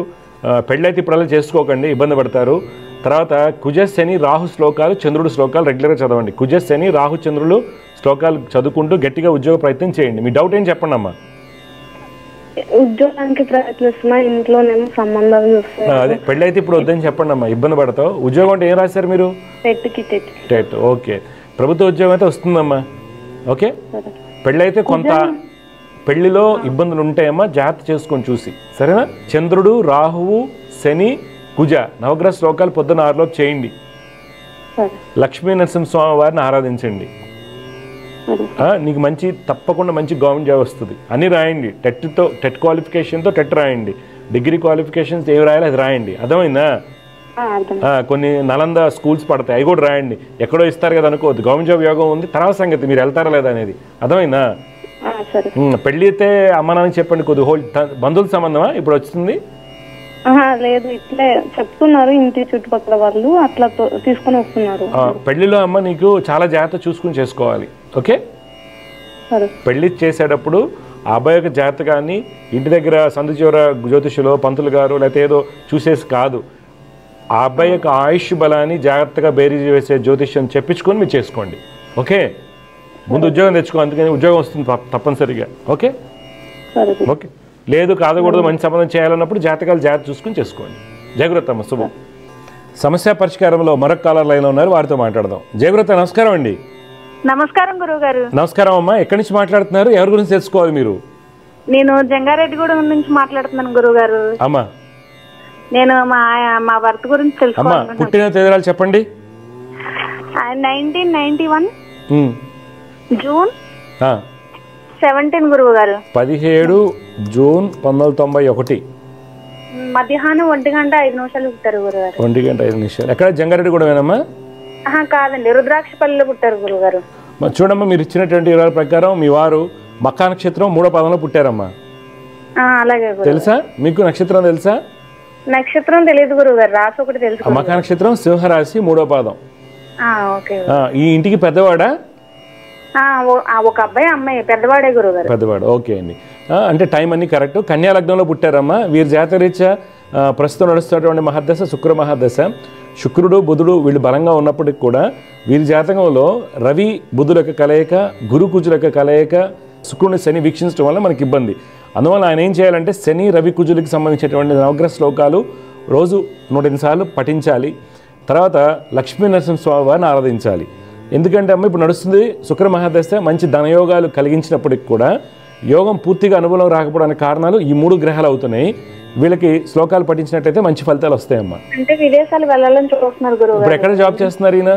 పెళ్ళైతే ఇప్పుడు చేసుకోకండి, ఇబ్బంది పడతారు. తర్వాత కుజ శని రాహు శ్లోకాలు, చంద్రుడు శ్లోకాలు రెగ్యులర్గా చదవండి. కుజ శని రాహు చంద్రులు శ్లోకాలు చదువుకుంటూ గట్టిగా ఉద్యోగ ప్రయత్నం చేయండి. మీ డౌట్ ఏం చెప్పండి అమ్మా. ఉద్యోగానికి ప్రయత్నిస్తున్నా, ఇంట్లోనేమో సంబంధాలు చూస్తాయి. అదే పెళ్ళైతే ఇప్పుడు వద్దని చెప్పండి అమ్మా, ఇబ్బంది పడతావు. ఉద్యోగం అంటే ఏం రాశారు మీరు? టెట్. ఓకే, ప్రభుత్వ ఉద్యోగం అయితే వస్తుందమ్మా. ఓకే, పెళ్ళైతే కొంత పెళ్లిలో ఇబ్బందులు ఉంటాయమ్మా, జాగ్రత్త చేసుకొని చూసి, సరేనా? చంద్రుడు రాహువు శని కుజ నవగ్రహ శ్లోకాలు పొద్దున 6 చేయండి. లక్ష్మీ నరసింహస్వామి వారిని ఆరాధించండి. నీకు మంచి తప్పకుండా మంచి గవర్నమెంట్ జాబ్ వస్తుంది. అన్నీ రాయండి. టెట్ క్వాలిఫికేషన్తో టెట్ రాయండి. డిగ్రీ క్వాలిఫికేషన్స్ ఏవి రాయాలి అది రాయండి. అర్థమైందా? కొన్ని నలంద స్కూల్స్ పడతాయి, అవి కూడా రాయండి. ఎక్కడో ఇస్తారు కదా అనుకోవద్దు. గవర్నమెంట్ జాబ్ యోగం ఉంది, తర్వాత సంగతి మీరు వెళ్తారా లేదా అనేది. అర్థమైందా? పెళ్ళి అయితే అమ్మ నాన్నకి చెప్పండి. కొద్దిగా బంధువుల సంబంధమా ఇప్పుడు వస్తుంది? లేదు, ఇట్లే చెప్తున్నారు ఇంటి చుట్టుపక్కల వాళ్ళు, అట్లా తీసుకొని వస్తున్నారు. పెళ్లిలో అమ్మ నీకు చాలా జాగ్రత్త చూసుకుని చేసుకోవాలి. ఓకే, పెళ్లి చేసేటప్పుడు ఆ అబ్బాయి యొక్క జాతకాన్ని ఇంటి దగ్గర సందు చివర జ్యోతిషులో పంతులు గారు లేకపోతే ఏదో చూసేసి కాదు, ఆ అబ్బాయి యొక్క ఆయుష్ బలాన్ని జాగ్రత్తగా బేరీజ్ వేసే జ్యోతిష్యం చెప్పించుకొని మీరు చేసుకోండి. ఓకే, ముందు ఉద్యోగం తెచ్చుకో, అందుకని ఉద్యోగం వస్తుంది తప్పనిసరిగా. ఓకే ఓకే, లేదు కాదకూడదు మంచి సంబంధం చేయాలన్నప్పుడు జాతకాలు జాగ్రత్త చూసుకుని చేసుకోండి. జాగ్రత్త అమ్మ, శుభం. సమస్య పరిష్కారంలో మరొక కాలర్ లైన్లో ఉన్నారు, వారితో మాట్లాడదాం. జయగ్రత నమస్కారం అండి. నమస్కారం గురువు గారు. నమస్కారం అమ్మా. ఎక్కడి నుంచి మాట్లాడుతున్నారు? ఎవరి గురించి తెలుసుకోవాలి మీరు? నేను జంగారెడ్డిగూడెం నుంచి మాట్లాడుతున్నాను గురువు గారు. అమ్మా, నేను మా భర్త గురించి తెలుసుకోవాలి. పుట్టిన తేదీలు చెప్పండి. 1991 జూన్ 17 గురువు గారు. 17 జూన్ 1991. మధ్యాహ్నం 1:05 పుట్టారు గురుగారు. 1:05. ఎక్కడ జంగారెడ్డి కూడా వేనమ్మా? కాదండి, రుద్రాక్షపల్లిలో పుట్టారు గురుగారు. చూడమ్మా, మీరు ఇచ్చినటువంటి వివరాల ప్రకారం మీ వారు మకా నక్షత్రం 3వ పాదంలో పుట్టారమ్మా. అలాగే తెలుసా మీకు? నక్షత్రం తెలుసా? నక్షత్రం తెలియదు గురుగారు, రాసి ఒకటి తెలుసు. మకా నక్షత్రం సింహరాశి 3వ పాదం. ఓకే. ఈ ఇంటికి పెద్దవాడా? ఒక అబ్బాయి అమ్మాయి, పెద్దవాడే గురుగారు. పెద్దవాడు. ఓకే అండి. అంటే టైం అన్ని కరెక్ట్. కన్యా లగ్నంలో పుట్టారమ్మా. వీరి జాతరీత్యా ప్రస్తుతం నడుస్తున్నటువంటి మహాదశ శుక్ర మహాదశ. శుక్రుడు బుధుడు వీళ్ళు బలంగా ఉన్నప్పటికి కూడా వీరి జాతకంలో రవి బుధుల యొక్క కలయిక, గురు కుజుల యొక్క కలయిక, శుక్రుని శని వీక్షించడం వల్ల మనకి ఇబ్బంది. అందువల్ల ఆయన ఏం చేయాలంటే శని రవి కుజులకి సంబంధించినటువంటి నవగ్రహ శ్లోకాలు రోజు 108 సార్లు పఠించాలి. తర్వాత లక్ష్మీ నరసింహస్వామి వారిని ఆరాధించాలి. ఎందుకంటే అమ్మ ఇప్పుడు నడుస్తుంది శుక్ర మహాదశ, మంచి ధనయోగాలు కలిగించినప్పటికి కూడా యోగం పూర్తిగా అనుభవం రాకపోవడానికి కారణాలు ఈ 3 గ్రహాలు అవుతున్నాయి. వీళ్ళకి శ్లోకాలు పఠించినట్టయితే మంచి ఫలితాలు వస్తాయమ్మా. అంటే విదేశాలు వెళ్ళాలని చూస్తున్నారు గురువు. ఇప్పుడు ఎక్కడ జాబ్ చేస్తున్నారు ఈయన?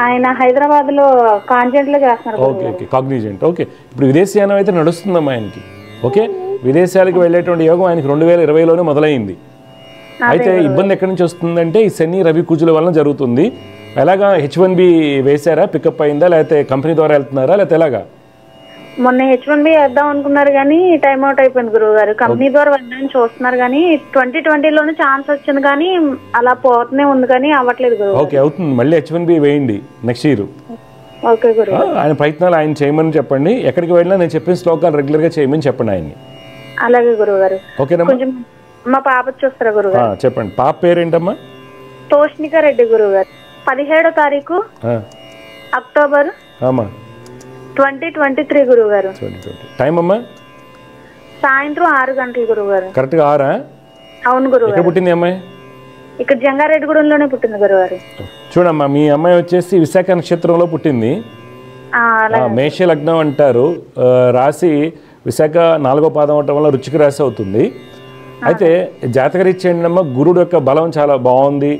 ఆయన హైదరాబాద్ లో కాంజెంట్ లో చేస్తున్నారు. Okay okay, Cognizant. ఓకే, ఇప్పుడు విదేశీయానం అయితే నడుస్తుందమ్మా ఆయనకి. ఓకే, విదేశాలకు వెళ్ళేటువంటి యోగం ఆయనకి 2020లోనే మొదలైంది. అయితే ఇబ్బంది ఎక్కడి నుంచి వస్తుందంటే ఈ శని రవి కుజుల వలన జరుగుతుంది. ఎలాగా H1B వేసారా? పికప్ అయిందా? లేకపోతే కంపెనీ ద్వారా వెళ్తున్నారా? లేకపోతే ఎలాగా? మొన్న H1B వేద్దాం అనుకున్నారు కానీ టైం అవుట్ అయిపోయింది గురువు గారు. కంపెనీ ద్వారా వెళ్దామని చూస్తున్నారు కానీ 2020లోనే ఛాన్స్ వచ్చింది కానీ అలా పోతూనే ఉంది కానీ అవ్వట్లేదు గురువు. ఓకే, అవుతుంది. మళ్ళీ H1B వేయండి నెక్స్ట్ ఇయర్. ఓకే గురువు. ఆయన ప్రయత్నాలు ఆయన చేయమని చెప్పండి. ఎక్కడికి వెళ్ళినా నేను చెప్పిన శ్లోకాలు రెగ్యులర్గా చేయమని చెప్పండి ఆయన్ని. అలాగే గురువు గారు. ఓకేనా? కొంచెం మా పాప చూస్తారా గురువు గారు? చెప్పండి. పాప పేరేంటమ్మా? తోష్నిక రెడ్డి గురువు గారు. 17వ తారీఖు అక్టోబర్ 2023 గురువు గారు. టైం అమ్మా? సాయంత్రం 6 గంటలు గురువు గారు. కరెక్ట్గా 6? అవును గురువు గారు. ఎక్కడ పుట్టింది అమ్మాయి? ఇక్కడ జంగారెడ్డిగూడెంలోనే పుట్టింది గురువు గారు. చూడమ్మా, మీ అమ్మాయి వచ్చేసి విశాఖ నక్షత్రంలో పుట్టింది. మేష లగ్నం అంటారు. రాశి విశాఖ 4వ పాదం అవటం వల్ల రుచిక రాశి అవుతుంది. అయితే జాతకరీత్యా ఏంటమ్మా, గురుడు యొక్క బలం చాలా బాగుంది.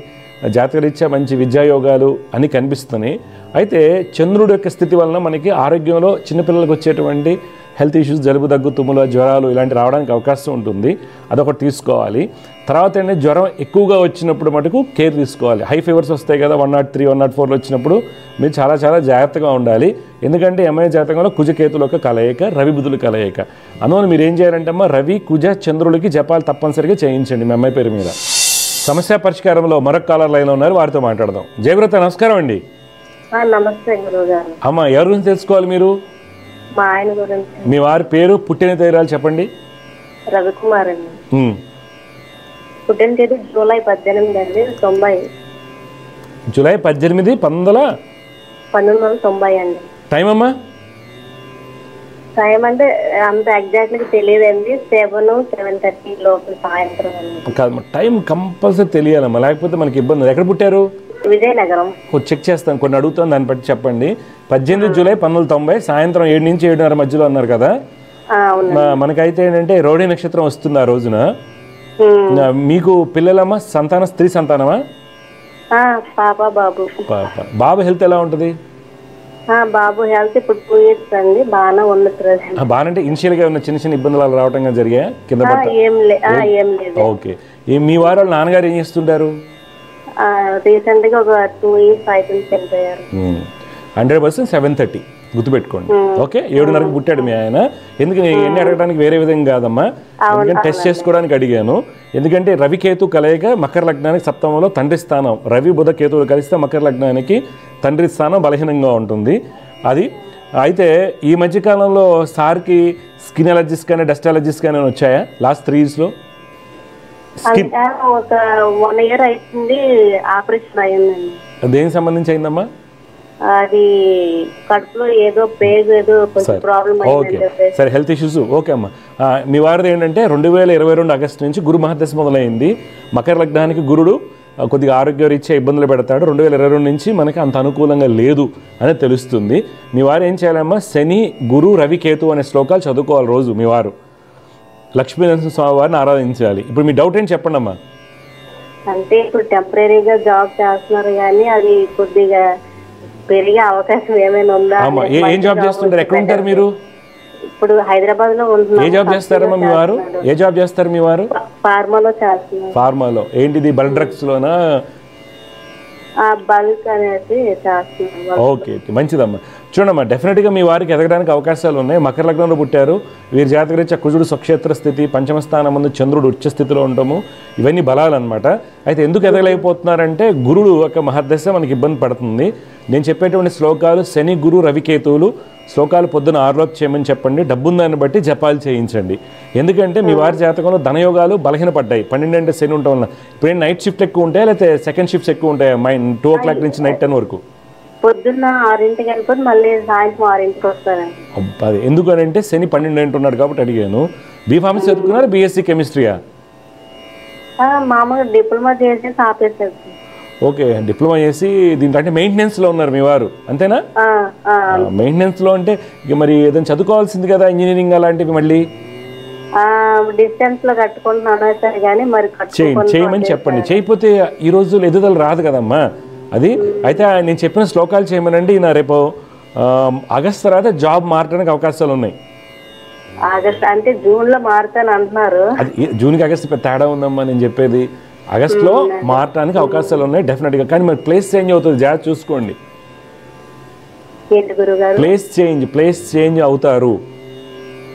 జాతకరీత్యా మంచి విద్యాయోగాలు అని కనిపిస్తున్నాయి. అయితే చంద్రుడి యొక్క స్థితి వలన మనకి ఆరోగ్యంలో చిన్నపిల్లలకు వచ్చేటువంటి హెల్త్ ఇష్యూస్, జలుబు, దగ్గు, తుమ్ములు, జ్వరాలు ఇలాంటి రావడానికి అవకాశం ఉంటుంది. అదొకటి తీసుకోవాలి. తర్వాత ఏంటంటే జ్వరం ఎక్కువగా వచ్చినప్పుడు మటుకు కేర్ తీసుకోవాలి. హై ఫీవర్స్ వస్తాయి కదా, 103, 104 వచ్చినప్పుడు మీరు చాలా చాలా జాగ్రత్తగా ఉండాలి. ఎందుకంటే ఎంఐ జాతకంలో కుజకేతుల యొక్క కలయిక, రవి బుధుల కలయిక. అందువల్ల మీరు ఏం చేయాలంటే అమ్మ, రవి కుజ చంద్రులకి జపాలు తప్పనిసరిగా చేయించండి మీ అమ్మాయి పేరు మీద. సమస్య పరిష్కారంలో మరొక కాలర్ లైన్లో ఉన్నారు, వారితో మాట్లాడదాం. జయవ్రత, నమస్కారం అండి. నమస్తే గురువు గారు. అమ్మ, ఎవరి గురించి తెలుసుకోవాలి మీరు? మా ఆయన గురించి. మీ వారి పేరు, పుట్టిన తేదీలు చెప్పండి. రవికుమార్ అండి. పుట్టిన తేదీ జూలై 18 అండి, 90. జూలై 18, 1990 అండి. టైం అమ్మా? టైం అంటే అంత ఎగ్జాక్ట్గా తెలియదండి. 7-7:30 లోపల సాయంత్రం అండి. కాదు, టైం కంపల్సరీ తెలియాలమ్మా, లేకపోతే మనకి ఇబ్బంది. ఎక్కడ పుట్టారు? విజయనగరం. చెక్ చేస్తాను, కొన్ని అడుగుతాను, దాన్ని బట్టి చెప్పండి. 18 జూలై 1990 సాయంత్రం 7 నుంచి 7:30 మధ్యలో అన్నారు కదా. మనకైతే ఏంటంటే రోహిణి నక్షత్రం వస్తుంది ఆ రోజున. మీకు పిల్లలమ్మా? సంతానం, స్త్రీ సంతానమా? పాప బాబు. బాబు హెల్త్ ఎలా ఉంటుంది? బాబు హెల్త్ ఇప్పుడు 2 years అండి, బాగానే ఉన్నది. బాగా అంటే ఇనిషియల్గా ఉన్న చిన్న చిన్న ఇబ్బందులు అలా రావటం జరిగాయా కింద? ఏం లేదు. ఓకే. మీ వారు వాళ్ళ నాన్నగారు ఏం చేస్తుంటారు? రీసెంట్ గా ఒక 2 years అవుతుంది చనిపోయారు. 100% 7:30 గుర్తుపెట్టుకోండి. ఓకే, 7:30కి పుట్టాడు మీ ఆయన. ఎందుకు ఎన్ని అడగడానికి వేరే విధంగా కాదమ్మా, ఎందుకంటే టెస్ట్ చేసుకోవడానికి అడిగాను. ఎందుకంటే రవి కేతు కలయిక మకర లగ్నానికి సప్తమంలో తండ్రి స్థానం. రవి బుధ కేతువులు కలిస్తే మకర లగ్నానికి తండ్రి స్థానం బలహీనంగా ఉంటుంది. అది అయితే ఈ మధ్యకాలంలో సార్కి స్కిన్ అలర్జీస్ కానీ డస్ట్ అలర్జీస్ కానీ వచ్చాయా లాస్ట్ 3 yearsలో? ఒక 1 year అవుతుంది, ఆపరేషన్ అయ్యిందండి. దేనికి సంబంధించి అయిందమ్మా? అది కడుపులో ఏదో పేగు ఏదో కొంచెం ప్రాబ్లం అయింది. సరే, హెల్త్ ఇష్యూస్. ఓకే అమ్మా. మీ వారిది ఏంటంటే 2022 ఆగస్టు నుంచి గురు మహాదశ మొదలైంది. మకర లగ్నానికి గురుడు కొద్దిగా ఆరోగ్యరీత్యా ఇబ్బందులు పెడతాడు. 2022 నుంచి మనకి అంత అనుకూలంగా లేదు అని తెలుస్తుంది. మీ వారు ఏం చేయాలమ్మా, శని గురు రవి కేతు అనే శ్లోకాలు చదువుకోవాలి రోజు. మీ వారు లక్ష్మీ నరసింహస్వామి వారిని ఆరాధించాలి. ఇప్పుడు మీ డౌట్ ఏంటి చెప్పండి అమ్మా. అంటే ఇప్పుడు టెంపరీగా జాబ్ చేస్తున్నారు కానీ అది కొద్దిగా పెరిగే అవకాశం ఏమైనా ఉందా? ఏం జాబ్ చేస్తుంటారు? ఎక్కడ ఉంటారు మీరు? ఇప్పుడు హైదరాబాద్ లో ఉంటున్నాను. ఏ జాబ్ చేస్తారమ్మా మీ వారు? ఏ జాబ్ చేస్తారు మీ వారు? ఫార్మాలో చేస్తున్నారు. ఫార్మాలో ఏంటిది? బల్క్ డ్రగ్స్ లోనా? బల్క్ అనేది చేస్తున్నారు. ఓకే ఓకే, మంచిదమ్మా. చూడమ్మా, డెఫినెట్గా మీ వారికి ఎదగడానికి అవకాశాలు ఉన్నాయి. మకర లగ్నంలో పుట్టారు. వీరి జాతకరీత్యా కుజుడు స్వక్షేత్ర స్థితి, పంచమ స్థానం ముందు చంద్రుడు ఉచ్చ స్థితిలో ఉండటము, ఇవన్నీ బలాలు అనమాట. అయితే ఎందుకు ఎదగలేకపోతున్నారంటే గురుడు ఒక మహర్దశ మనకి ఇబ్బంది పడుతుంది. నేను చెప్పేటువంటి శ్లోకాలు శని, గురు, రవికేతువులు శ్లోకాలు పొద్దున 6లోపు చేయమని చెప్పండి. డబ్బుందాన్ని బట్టి జపాలు చేయించండి. ఎందుకంటే మీ వారి జాతకంలో ధనయోగాలు బలహీనపడ్డాయి. 12 అంటే శని ఉండటం వల్ల. ఇప్పుడు నైట్ షిఫ్ట్ ఎక్కువ ఉంటాయా లేకపోతే సెకండ్ షిఫ్ట్స్ ఎక్కువ ఉంటాయా? 2 o'clock నుంచి నైట్ 10 వరకు. పొద్దున్న 6కి వెళ్ళిపోతే మళ్ళీ సాయంత్రం 6కి వస్తారండి. అది ఎందుకనంటే శని 12 అంటున్నాడు కాబట్టి అడిగాను. బీఫార్మసీ చదువుకున్నారా, బీఎస్సీ కెమిస్ట్రీయా? మామూలుగా డిప్లొమా చేసి ఆపేసారు. ఓకే, డిప్లొమా చేసి దీంట్లో అంటే మెయింటెనెన్స్లో ఉన్నారు మీ వారు, అంతేనా? మెయింటెనెన్స్లో అంటే ఇక మరి ఏదైనా చదువుకోవాల్సింది కదా, ఇంజనీరింగ్ అలాంటివి. మళ్ళీ డిస్టెన్స్ లో కట్టుకుంటున్నాను సార్, కానీ మరి చేయమని చెప్పండి. చేయకపోతే ఈ రోజులు ఎదుగుదల రాదు కదమ్మా. అది అయితే నేను చెప్పిన శ్లోకాలు చేయమనండి. నా రేపు ఆగస్ట్ తర్వాత జాబ్ మారడానికి అవకాశాలు ఉన్నాయి. ఆగస్ట్ అంటే జూన్ లో మారుతాను అంటున్నారు. అది జూన్కి ఆగస్ట్ తేడా ఉందమ్మా. నేను చెప్పేది ఆగస్ట్లో మారడానికి అవకాశాలు ఉన్నాయి డెఫినెట్గా. కానీ మరి ప్లేస్ చేంజ్ అవుతుంది, జాగ్రత్త చూసుకోండి. ప్లేస్ చేంజ్ అవుతారు.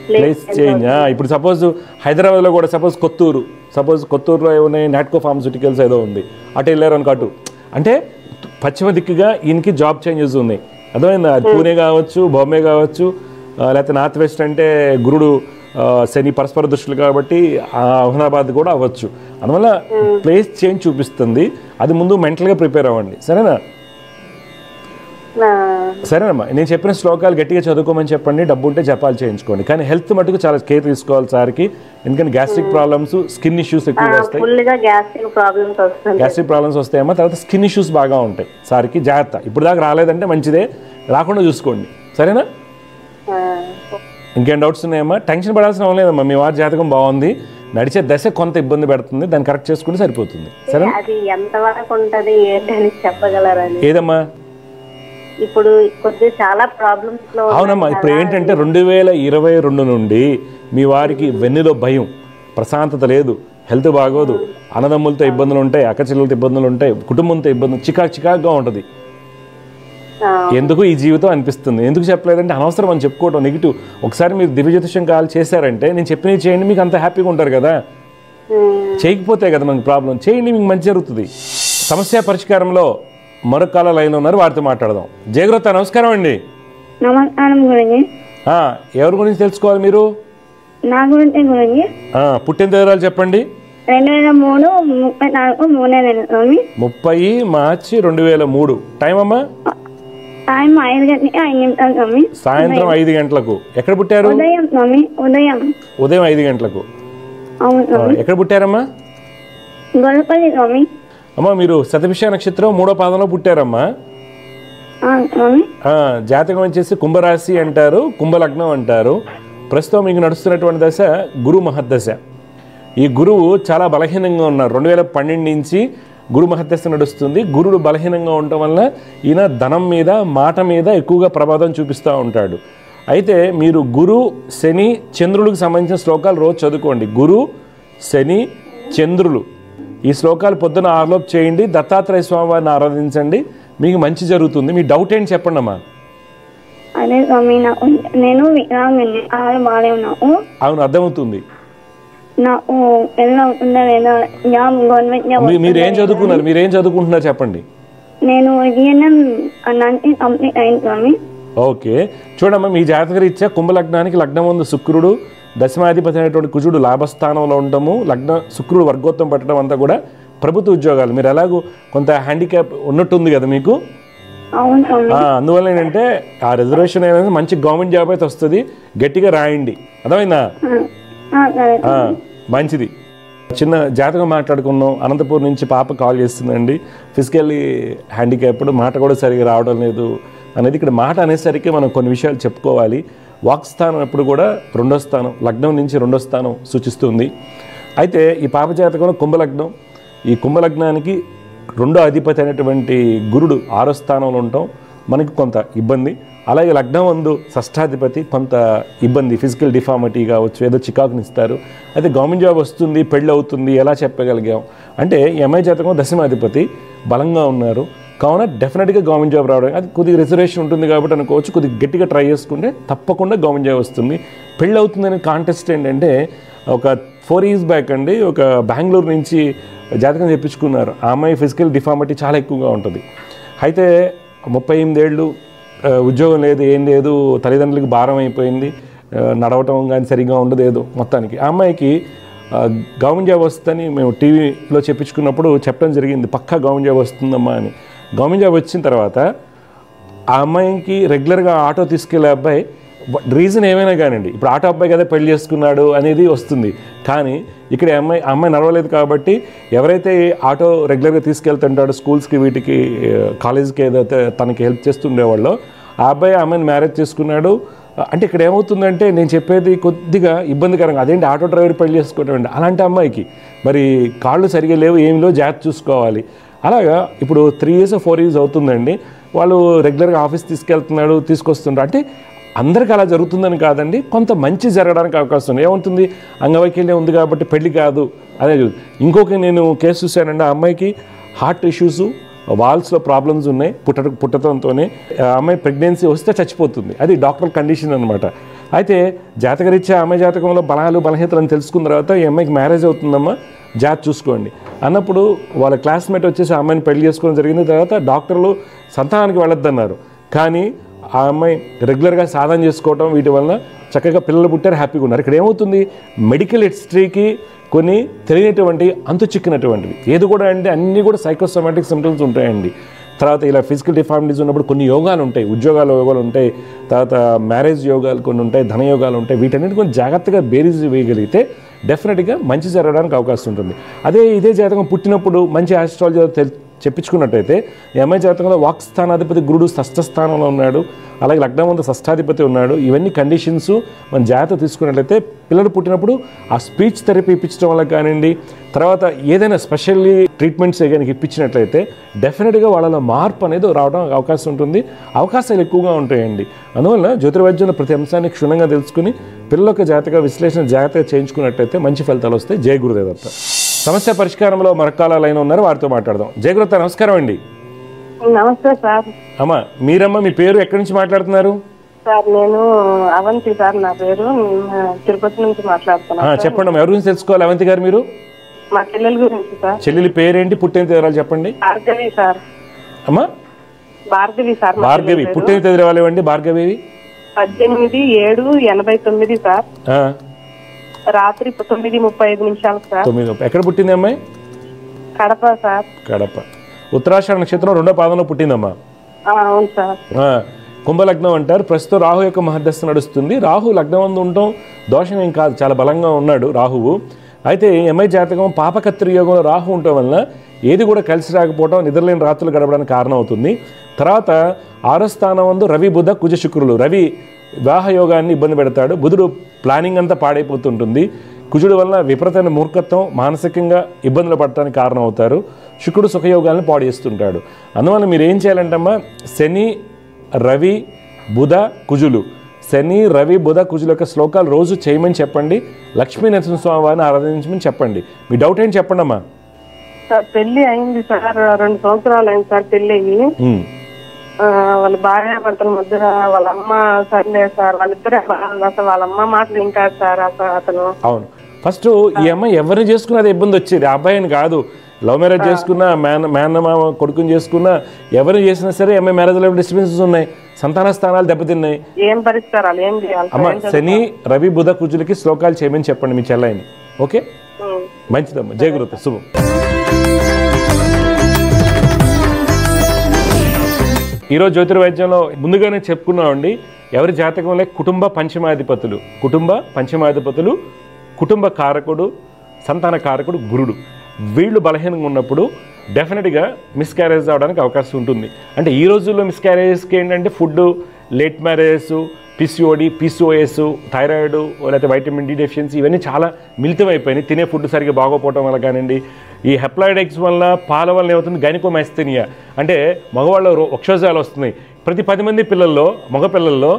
ప్లేస్ చేంజ్ ఇప్పుడు సపోజ్ హైదరాబాద్లో కూడా కొత్తూరులో ఏమున్నాయి, నాట్కో ఫార్మస్యూటికల్స్ ఏదో ఉంది, అటు వెళ్ళారు అనుకో. అటు అంటే పశ్చిమ దిక్కుగా ఈయనకి జాబ్ చేంజెస్ ఉన్నాయి. అర్థమైందా? అది పూణే కావచ్చు, బాంబే కావచ్చు, లేకపోతే నార్త్ వెస్ట్ అంటే గురుడు శని పరస్పర దృష్టిలు కాబట్టి అహ్మదాబాద్ కూడా అవ్వచ్చు. అందువల్ల ప్లేస్ చేంజ్ చూపిస్తుంది. అది ముందు మెంటల్గా ప్రిపేర్ అవ్వండి, సరేనా? సరేనమ్మా, నేను చెప్పిన శ్లోకాలు గట్టిగా చదువుకోమని చెప్పండి. డబ్బు ఉంటే జపాలు చేయించుకోండి. కానీ హెల్త్ మటుకు చాలా కేర్ తీసుకోవాలి సార్కి. ఎందుకంటే గ్యాస్ట్రిక్ ప్రాబ్లమ్స్, స్కిన్ ఇష్యూస్ ఎక్కువగా వస్తాయి. గ్యాస్ట్రిక్ ప్రాబ్లమ్స్ వస్తాయమ్మా. తర్వాత స్కిన్ ఇష్యూస్ బాగా ఉంటాయి సార్కి. జాగ్రత్త. ఇప్పుడు దాకా రాలేదంటే మంచిదే, రాకుండా చూసుకోండి, సరేనా? ఇంకేం డౌట్స్ ఉన్నాయమ్మా? టెన్షన్ పడాల్సిన అవసరం లేదమ్మా. మీ వారి జాతకం బాగుంది. నడిచే దశ కొంత ఇబ్బంది పెడుతుంది, దాన్ని కరెక్ట్ చేసుకుంటే సరిపోతుంది, సరే? ఏదమ్మా? ఇప్పుడు చాలా ప్రాబ్లమ్స్. అవునమ్మా, ఇప్పుడు ఏంటంటే 2022 నుండి మీ వారికి వెన్నులో భయం, ప్రశాంతత లేదు, హెల్త్ బాగోదు, అన్నదమ్ములతో ఇబ్బందులు ఉంటాయి, అక్కచెల్లెలతో ఇబ్బందులు ఉంటాయి, కుటుంబంతో ఇబ్బందులు, చికాకుగా ఉంటుంది. ఎందుకు ఈ జీవితం అనిపిస్తుంది. ఎందుకు చెప్పలేదంటే అనవసరం అని చెప్పుకోవడం నెగిటివ్. ఒకసారి మీరు దివ్య జ్యోతిషం కాల్ చేశారంటే నేను చెప్పినవి చేయండి, మీకు అంత హ్యాపీగా ఉంటారు కదా. చేయకపోతే కదా మనకి ప్రాబ్లం. చేయండి, మీకు మంచి జరుగుతుంది. సమస్య పరిష్కారంలో మరొక కాల లైన్లో ఉన్నారు, వారితో మాట్లాడదాం. జయగ్రత, నమస్కారం అండి. ఎవరి గురించి తెలుసుకోవాలి మీరు? పుట్టిన వివరాలు చెప్పండి. 30 మార్చి 2003. టైం అమ్మా? సాయంత్రం 5 గంటలకు. ఎక్కడ పుట్టారు? ఉదయం 5 గంటలకు. ఎక్కడ పుట్టారమ్మా? అమ్మా, మీరు శతభిష నక్షత్రం 3వ పాదంలో పుట్టారమ్మా. జాతకం వచ్చేసి కుంభరాశి అంటారు, కుంభలగ్నం అంటారు. ప్రస్తుతం మీకు నడుస్తున్నటువంటి దశ గురు మహర్దశ. ఈ గురువు చాలా బలహీనంగా ఉన్నారు. 2012 నుంచి గురు మహర్దశ నడుస్తుంది. గురుడు బలహీనంగా ఉండటం వల్ల ఈయన ధనం మీద, మాట మీద ఎక్కువగా ప్రభావం చూపిస్తూ ఉంటాడు. అయితే మీరు గురు, శని, చంద్రులకు సంబంధించిన శ్లోకాలు రోజు చదువుకోండి. గురు, శని, చంద్రులు ఈ శ్లోకాలు పొద్దున 6లోపు చేయండి. దత్తాత్రేయ స్వామి వారిని ఆరాధించండి, మీకు మంచి జరుగుతుంది. మీ డౌట్ ఏంటి చెప్పండి అమ్మా. అవును, అర్థమవుతుంది. మీరేం చదువుకుంటున్నారు చెప్పండి. ఓకే, చూడమ్మా, మీ జాతకరీత్యా కుంభలగ్నానికి లగ్నం ఉంది శుక్రుడు, దశమాధిపతి అయినటువంటి కుజుడు లాభస్థానంలో ఉండటము, శుక్రుడు వర్గోత్తం పట్టడం అంతా కూడా ప్రభుత్వ ఉద్యోగాలు. మీరు ఎలాగో కొంత హ్యాండిక్యాప్ ఉన్నట్టుంది కదా మీకు. అందువల్ల ఏంటంటే ఆ రిజర్వేషన్ అనేది మంచి గవర్నమెంట్ జాబ్ అయితే వస్తుంది. గట్టిగా రాయండి, అర్థమైందా? మంచిది. చిన్న జాతకం మాట్లాడుకున్నాం. అనంతపూర్ నుంచి పాప కాల్ చేస్తుందండి. ఫిజికల్లీ హ్యాండిక్యాప్డ్, మాట కూడా సరిగా రావడం లేదు అనేది. ఇక్కడ మాట అనేసరికి మనం కొన్ని విషయాలు చెప్పుకోవాలి. వాక్ స్థానం ఎప్పుడు కూడా 2వ స్థానం, లగ్నం నుంచి 2వ స్థానం సూచిస్తుంది. అయితే ఈ పాప జాతకంలో కుంభలగ్నం. ఈ కుంభలగ్నానికి 2వ అధిపతి అయినటువంటి గురుడు 6వ స్థానంలో ఉండటం మనకి కొంత ఇబ్బంది. అలాగే లగ్నం అందు షష్ఠాధిపతి కొంత ఇబ్బంది, ఫిజికల్ డిఫార్మిటీ కావచ్చు, ఏదో చికాకునిస్తారు. అయితే గవర్నమెంట్ జాబ్ వస్తుంది, పెళ్ళి అవుతుంది, ఎలా చెప్పగలిగాం అంటే ఈ అమ్మాయి జాతకం దశమాధిపతి బలంగా ఉన్నారు కావున డెఫినెట్గా గవర్నమెంట్ జాబ్ రావడం, అది కొద్దిగా రిజర్వేషన్ ఉంటుంది కాబట్టి అనుకోవచ్చు, కొద్దిగా గట్టిగా ట్రై చేసుకుంటే తప్పకుండా గవర్నమెంట్ జాబ్ వస్తుంది. పెళ్ళి అవుతుందనే కాంటెస్ట్ ఏంటంటే ఒక 4 years బ్యాక్ అండి ఒక బెంగళూరు నుంచి జాతకం చెప్పించుకున్నారు. ఆ అమ్మాయి ఫిజికల్ డిఫార్మిటీ చాలా ఎక్కువగా ఉంటుంది. అయితే 38 ఏళ్ళు ఉద్యోగం లేదు, ఏం లేదు, తల్లిదండ్రులకి భారం అయిపోయింది, నడవటం కానీ సరిగ్గా ఉండదు ఏదో మొత్తానికి. ఆ అమ్మాయికి గవర్నమెంట్ జాబ్ వస్తుందని మేము టీవీలో చెప్పించుకున్నప్పుడు చెప్పడం జరిగింది, పక్కా గవర్నమెంట్ జాబ్ వస్తుందమ్మా అని. గవర్నమెంట్ జాబ్ వచ్చిన తర్వాత ఆ అమ్మాయికి రెగ్యులర్గా ఆటో తీసుకెళ్లే అబ్బాయి, రీజన్ ఏమైనా కానివ్వండి, ఇప్పుడు ఆటో అబ్బాయి కదా పెళ్లి చేసుకున్నాడు అనేది వస్తుంది, కానీ ఇక్కడ అమ్మాయి నడవలేదు కాబట్టి ఎవరైతే ఆటో రెగ్యులర్గా తీసుకెళ్తుంటాడో స్కూల్స్కి, వీటికి, కాలేజ్కి ఏదైతే తనకి హెల్ప్ చేస్తుండేవాళ్ళో ఆ అబ్బాయి అమ్మాయిని మ్యారేజ్ చేసుకున్నాడు. అంటే ఇక్కడ ఏమవుతుందంటే నేను చెప్పేది కొద్దిగా ఇబ్బందికరంగా, అదేంటి ఆటో డ్రైవర్ పెళ్లి చేసుకోవటం, అలాంటి అమ్మాయికి మరి కాళ్ళు సరిగా లేవు, ఏమిలో జాగ్రత్త చూసుకోవాలి. అలాగా ఇప్పుడు 3 years 4 years అవుతుందండి, వాళ్ళు రెగ్యులర్గా ఆఫీస్ తీసుకెళ్తున్నాడు, తీసుకొస్తుంటారు. అంటే అందరికీ అలా జరుగుతుందని కాదండి, కొంత మంచి జరగడానికి అవకాశం ఉంది. ఏమవుతుంది, అంగవైకల్యం ఉంది కాబట్టి పెళ్లి కాదు అదే. ఇంకొక నేను కేసు చూశానండి, ఆ అమ్మాయికి హార్ట్ ఇష్యూస్, వాల్స్లో ప్రాబ్లమ్స్ ఉన్నాయి, పుట్టడంతోనే అమ్మాయి ప్రెగ్నెన్సీ వస్తే చచ్చిపోతుంది, అది డాక్టర్ కండిషన్ అనమాట. అయితే జాతకరీత్యా అమ్మాయి జాతకంలో బలాలు బలహీనతలను తెలుసుకున్న తర్వాత ఈ అమ్మాయికి మ్యారేజ్ అవుతుందమ్మా, జాత్ చూసుకోండి అన్నప్పుడు వాళ్ళ క్లాస్మేట్ వచ్చేసి ఆ అమ్మాయిని పెళ్లి చేసుకోవడం జరిగిన తర్వాత డాక్టర్లు సంతానానికి వెళ్ళొద్దన్నారు, కానీ ఆ అమ్మాయి రెగ్యులర్గా సాధన చేసుకోవటం వీటి వలన చక్కగా పిల్లలు పుట్టారు, హ్యాపీగా ఉన్నారు. ఇక్కడ ఏమవుతుంది, మెడికల్ హిస్టరీకి కొన్ని తెలియనటువంటి అంతు చిక్కినటువంటివి ఏది కూడా అంటే అన్నీ కూడా సైకోసోమాటిక్ సిమ్టమ్స్ ఉంటాయండి. తర్వాత ఇలా ఫిజికల్ డిఫార్మిటీస్ ఉన్నప్పుడు కొన్ని యోగాలు ఉంటాయి, యోగాలు ఉంటాయి, తర్వాత మ్యారేజ్ యోగాలు కొన్ని ఉంటాయి, ధన యోగాలు ఉంటాయి. వీటన్నిటి కొంచెం జాగ్రత్తగా బేరీజ్ వేయగలిగితే డెఫినెట్గా మంచి జరగడానికి అవకాశం ఉంటుంది. ఇదే జాతకం పుట్టినప్పుడు మంచి ఆస్ట్రాలజీ చెప్పించుకున్నట్టయితే ఈ అమ్మాయి జాతకంలో వాక్ స్థానాధిపతి గురుడు షష్ఠ స్థానంలో ఉన్నాడు, అలాగే లగ్నం ముందు షష్ఠాధిపతి ఉన్నాడు. ఇవన్నీ కండిషన్స్ మనం జాగ్రత్త తీసుకున్నట్లయితే పిల్లలు పుట్టినప్పుడు ఆ స్పీచ్ థెరపీ ఇప్పించడం వల్ల కానివ్వండి, తర్వాత ఏదైనా స్పెషల్లీ ట్రీట్మెంట్స్ కానీ ఇప్పించినట్లయితే డెఫినెట్గా వాళ్ళలో మార్పు అనేది రావడం అవకాశం ఉంటుంది, అవకాశాలు ఎక్కువగా ఉంటాయండి. అందువల్ల జ్యోతిర్వైద్యంలో ప్రతి అంశాన్ని క్షుణ్ణంగా తెలుసుకుని పిల్లల జాతక విశ్లేషణ జాగ్రత్తగా చేయించుకున్నట్టయితే మంచి ఫలితాలు వస్తాయి. జయ గురుదేవత. సమస్య పరిష్కారంలో మరొక లైన్ ఉన్నారు, వారితో మాట్లాడదాం. జయగురుత నమస్కారం అండి. నమస్తే సార్. అమ్మా మీరమ్మా, మీ పేరు ఎక్కడి నుంచి మాట్లాడుతున్నారు? సార్ నేను అవంతి సార్, నా పేరు, తిరుపతి నుంచి మాట్లాడుతున్నాను. చెప్పండి అమ్మా, ఎవరి గురించి తెలుసుకోవాలి అవంతి గారు? మీరు మా చెల్లెల గురించి సార్. చెల్లెలి పేరేంటి, పుట్టిన తేదీలు చెప్పండి. భార్గవి సార్. అమ్మా భార్గవి సార్. భార్గవి, పుట్టిన తేదీలు ఇవ్వండి. భార్గవి 18/7/89 సార్. రాత్రి 9:35 సార్. 9. ఎక్కడ పుట్టింది అమ్మాయి? కడప సార్. కడప. ఉత్తరాషాఢ నక్షత్రం 2వ పాదంలో పుట్టిందమ్మా. అవును సార్. కుంభలగ్నం అంటారు. ప్రస్తుతం రాహు యొక్క మహర్దశ నడుస్తుంది. రాహు లగ్నం అందు ఉండటం దోషం ఏం కాదు, చాలా బలంగా ఉన్నాడు రాహువు. అయితే ఎంఐ జాతకం పాపకత్రి యోగంలో రాహు ఉండటం వలన ఏది కూడా కలిసి రాకపోవడం, నిద్రలేని రాత్రులు గడపడానికి కారణం అవుతుంది. తర్వాత 6వ స్థానం అందు రవి బుధ కుజ శుక్రులు. రవి వివాహ యోగాన్ని ఇబ్బంది పెడతాడు, బుధుడు ప్లానింగ్ అంతా పాడైపోతుంటుంది, కుజుడు వలన విపరీతమైన మూర్ఖత్వం, మానసికంగా ఇబ్బందులు పడటానికి కారణం అవుతారు, శుక్రుడు సుఖయోగాలను పాడు చేస్తుంటాడు. అందువల్ల మీరు ఏం చేయాలంటమ్మా, శని రవి బుధ కుజులు, శని రవి బుధ కుజుల యొక్క శ్లోకాలు రోజు చేయమని చెప్పండి. లక్ష్మీ నరసింహస్వామి వారిని ఆరాధించమని చెప్పండి. మీ డౌట్ ఏంటి చెప్పండి అమ్మా. సార్ పెళ్లి అయింది సార్, 2 సంవత్సరాలు అయింది సార్ పెళ్లి అయ్యి. వాళ్ళ భార్య భర్తల మధ్య వాళ్ళ అమ్మ సర్లేదు సార్, వాళ్ళిద్దరే అసలు వాళ్ళ అమ్మ మాటలు వింటారు సార్ అతను. అవును, ఫస్ట్ ఈ అమ్మాయి ఎవరిని చేసుకున్నది ఇబ్బంది వచ్చేది, ఆ అబ్బాయిని కాదు. లవ్ మ్యారేజ్ చేసుకున్నా, మేనమామ కొడుకుని చేసుకున్నా, ఎవరు చేసినా సరే అమ్మాయి మ్యారేజ్లో డిస్టర్బెన్సెస్ ఉన్నాయి, సంతాన స్థానాలు దెబ్బతిన్నాయి. ఏం పరిష్కారాలు ఏం చేయాలి అమ్మ? శని రవి బుధ కుజులకి శ్లోకాలు చేయమని చెప్పండి మీ చెల్లాయిని. ఓకే, మంచిదమ్మా. జయ గురుత, శుభం. ఈరోజు జ్యోతిర్వైద్యంలో ముందుగానే చెప్పుకున్నామండి, ఎవరి జాతకంలో కుటుంబ పంచమాధిపతులు, కుటుంబ కారకుడు, సంతాన కారకుడు గురుడు, వీళ్ళు బలహీనంగా ఉన్నప్పుడు డెఫినెట్గా మిస్క్యారేజ్ అవడానికి అవకాశం ఉంటుంది. అంటే ఈ రోజుల్లో మిస్క్యారేజ్కి ఏంటంటే food, late marriages, PCOD, PCOS, thyroid, లేకపోతే వైటమిన్ డి డెఫిషియన్సీ, ఇవన్నీ చాలా మిళితమైపోయినాయి. తినే ఫుడ్ సరిగ్గా బాగోపోవటం వల్ల కానివ్వండి, ఈ హెప్లాయిడ్ ఎగ్స్ వల్ల, పాల వల్ల ఏమవుతుంది, గైనకోమాస్థెనియా అంటే మగవాళ్ళ వక్షోజాలు వస్తున్నాయి. ప్రతి 10 మంది పిల్లల్లో మగ పిల్లల్లో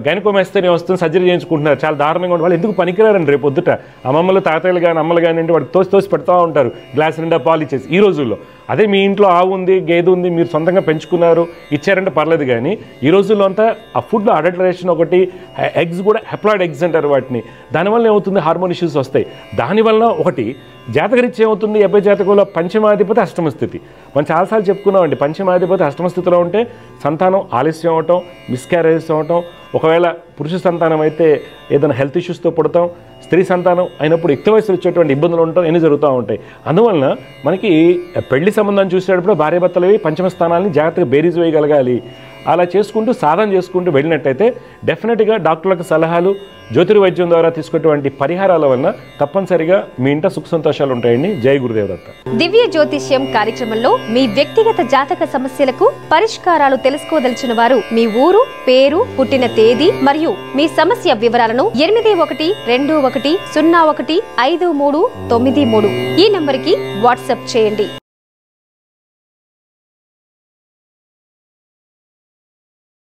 గైనకోమాస్టమీ వస్తుంది, సర్జరీ చేయించుకుంటున్నారు. చాలా దారుణంగా ఉంటుంది. వాళ్ళు ఎందుకు పనికిరారండి రేపు పొద్దుట అమ్మమ్మలు తాతయ్యలు కానీ అమ్మలు కానీ అంటే వాడికి తోసి పెడతా ఉంటారు గ్లాస్ నిండా పాలు ఇచ్చేసి ఈ రోజుల్లో. అదే మీ ఇంట్లో ఆవు ఉంది, గేదె ఉంది, మీరు సొంతంగా పెంచుకున్నారు, ఇచ్చారంటే పర్లేదు. కానీ ఈ రోజుల్లో అంతా ఆ ఫుడ్లో అడల్టరేషన్ ఒకటి, ఎగ్స్ కూడా హెప్లాయిడ్ ఎగ్స్ అంటారు వాటిని. దానివల్ల ఏమవుతుంది, హార్మోన్ ఇష్యూస్ వస్తాయి. దానివల్ల ఒకటి జాతకరీత్యా ఏమవుతుంది, అబ్బాయి జాతకంలో పంచమాధిపతి అష్టమ స్థితి. మనం చాలాసార్లు చెప్పుకున్నామండి, పంచమాధిపతి అష్టమ స్థితిలో ఉంటే సంతానం ఆలస్యం అవటం, మిస్క్యారేజెస్ అవటం, ఒకవేళ పురుష సంతానం అయితే ఏదైనా హెల్త్ ఇష్యూస్తో పుడతాం, స్త్రీ సంతానం అయినప్పుడు యుక్త వయసులో వచ్చేటువంటి ఇబ్బందులు ఉండటం ఎన్ని జరుగుతూ ఉంటాయి. అందువలన మనకి పెళ్లి సంబంధం చూసేటప్పుడు భార్యాభర్తలవి పంచమ స్థానాన్ని జాగ్రత్తగా బేరీజ్ వేయగలగాలి. అలా చేసుకుంటూ సాధన చేసుకుంటూ వెళ్ళినట్టయితే డెఫినెట్గా డాక్టర్లకు సలహాలు, జ్యోతిర్వైద్యం ద్వారా తీసుకున్నటువంటి పరిహారాల వలన తప్పనిసరిగా మీ ఇంట సుఖ సంతోషాలు ఉంటాయండి. జై గురుదేవదత్త. దివ్య జ్యోతిష్యం కార్యక్రమంలో మీ వ్యక్తిగత జాతక సమస్యలకు పరిష్కారాలు తెలుసుకోదలిచిన వారు మీ ఊరు, పేరు, పుట్టిన తేదీ మరియు మీ సమస్య వివరాలను 8121015393 ఈ నంబర్కి వాట్సాప్ చేయండి.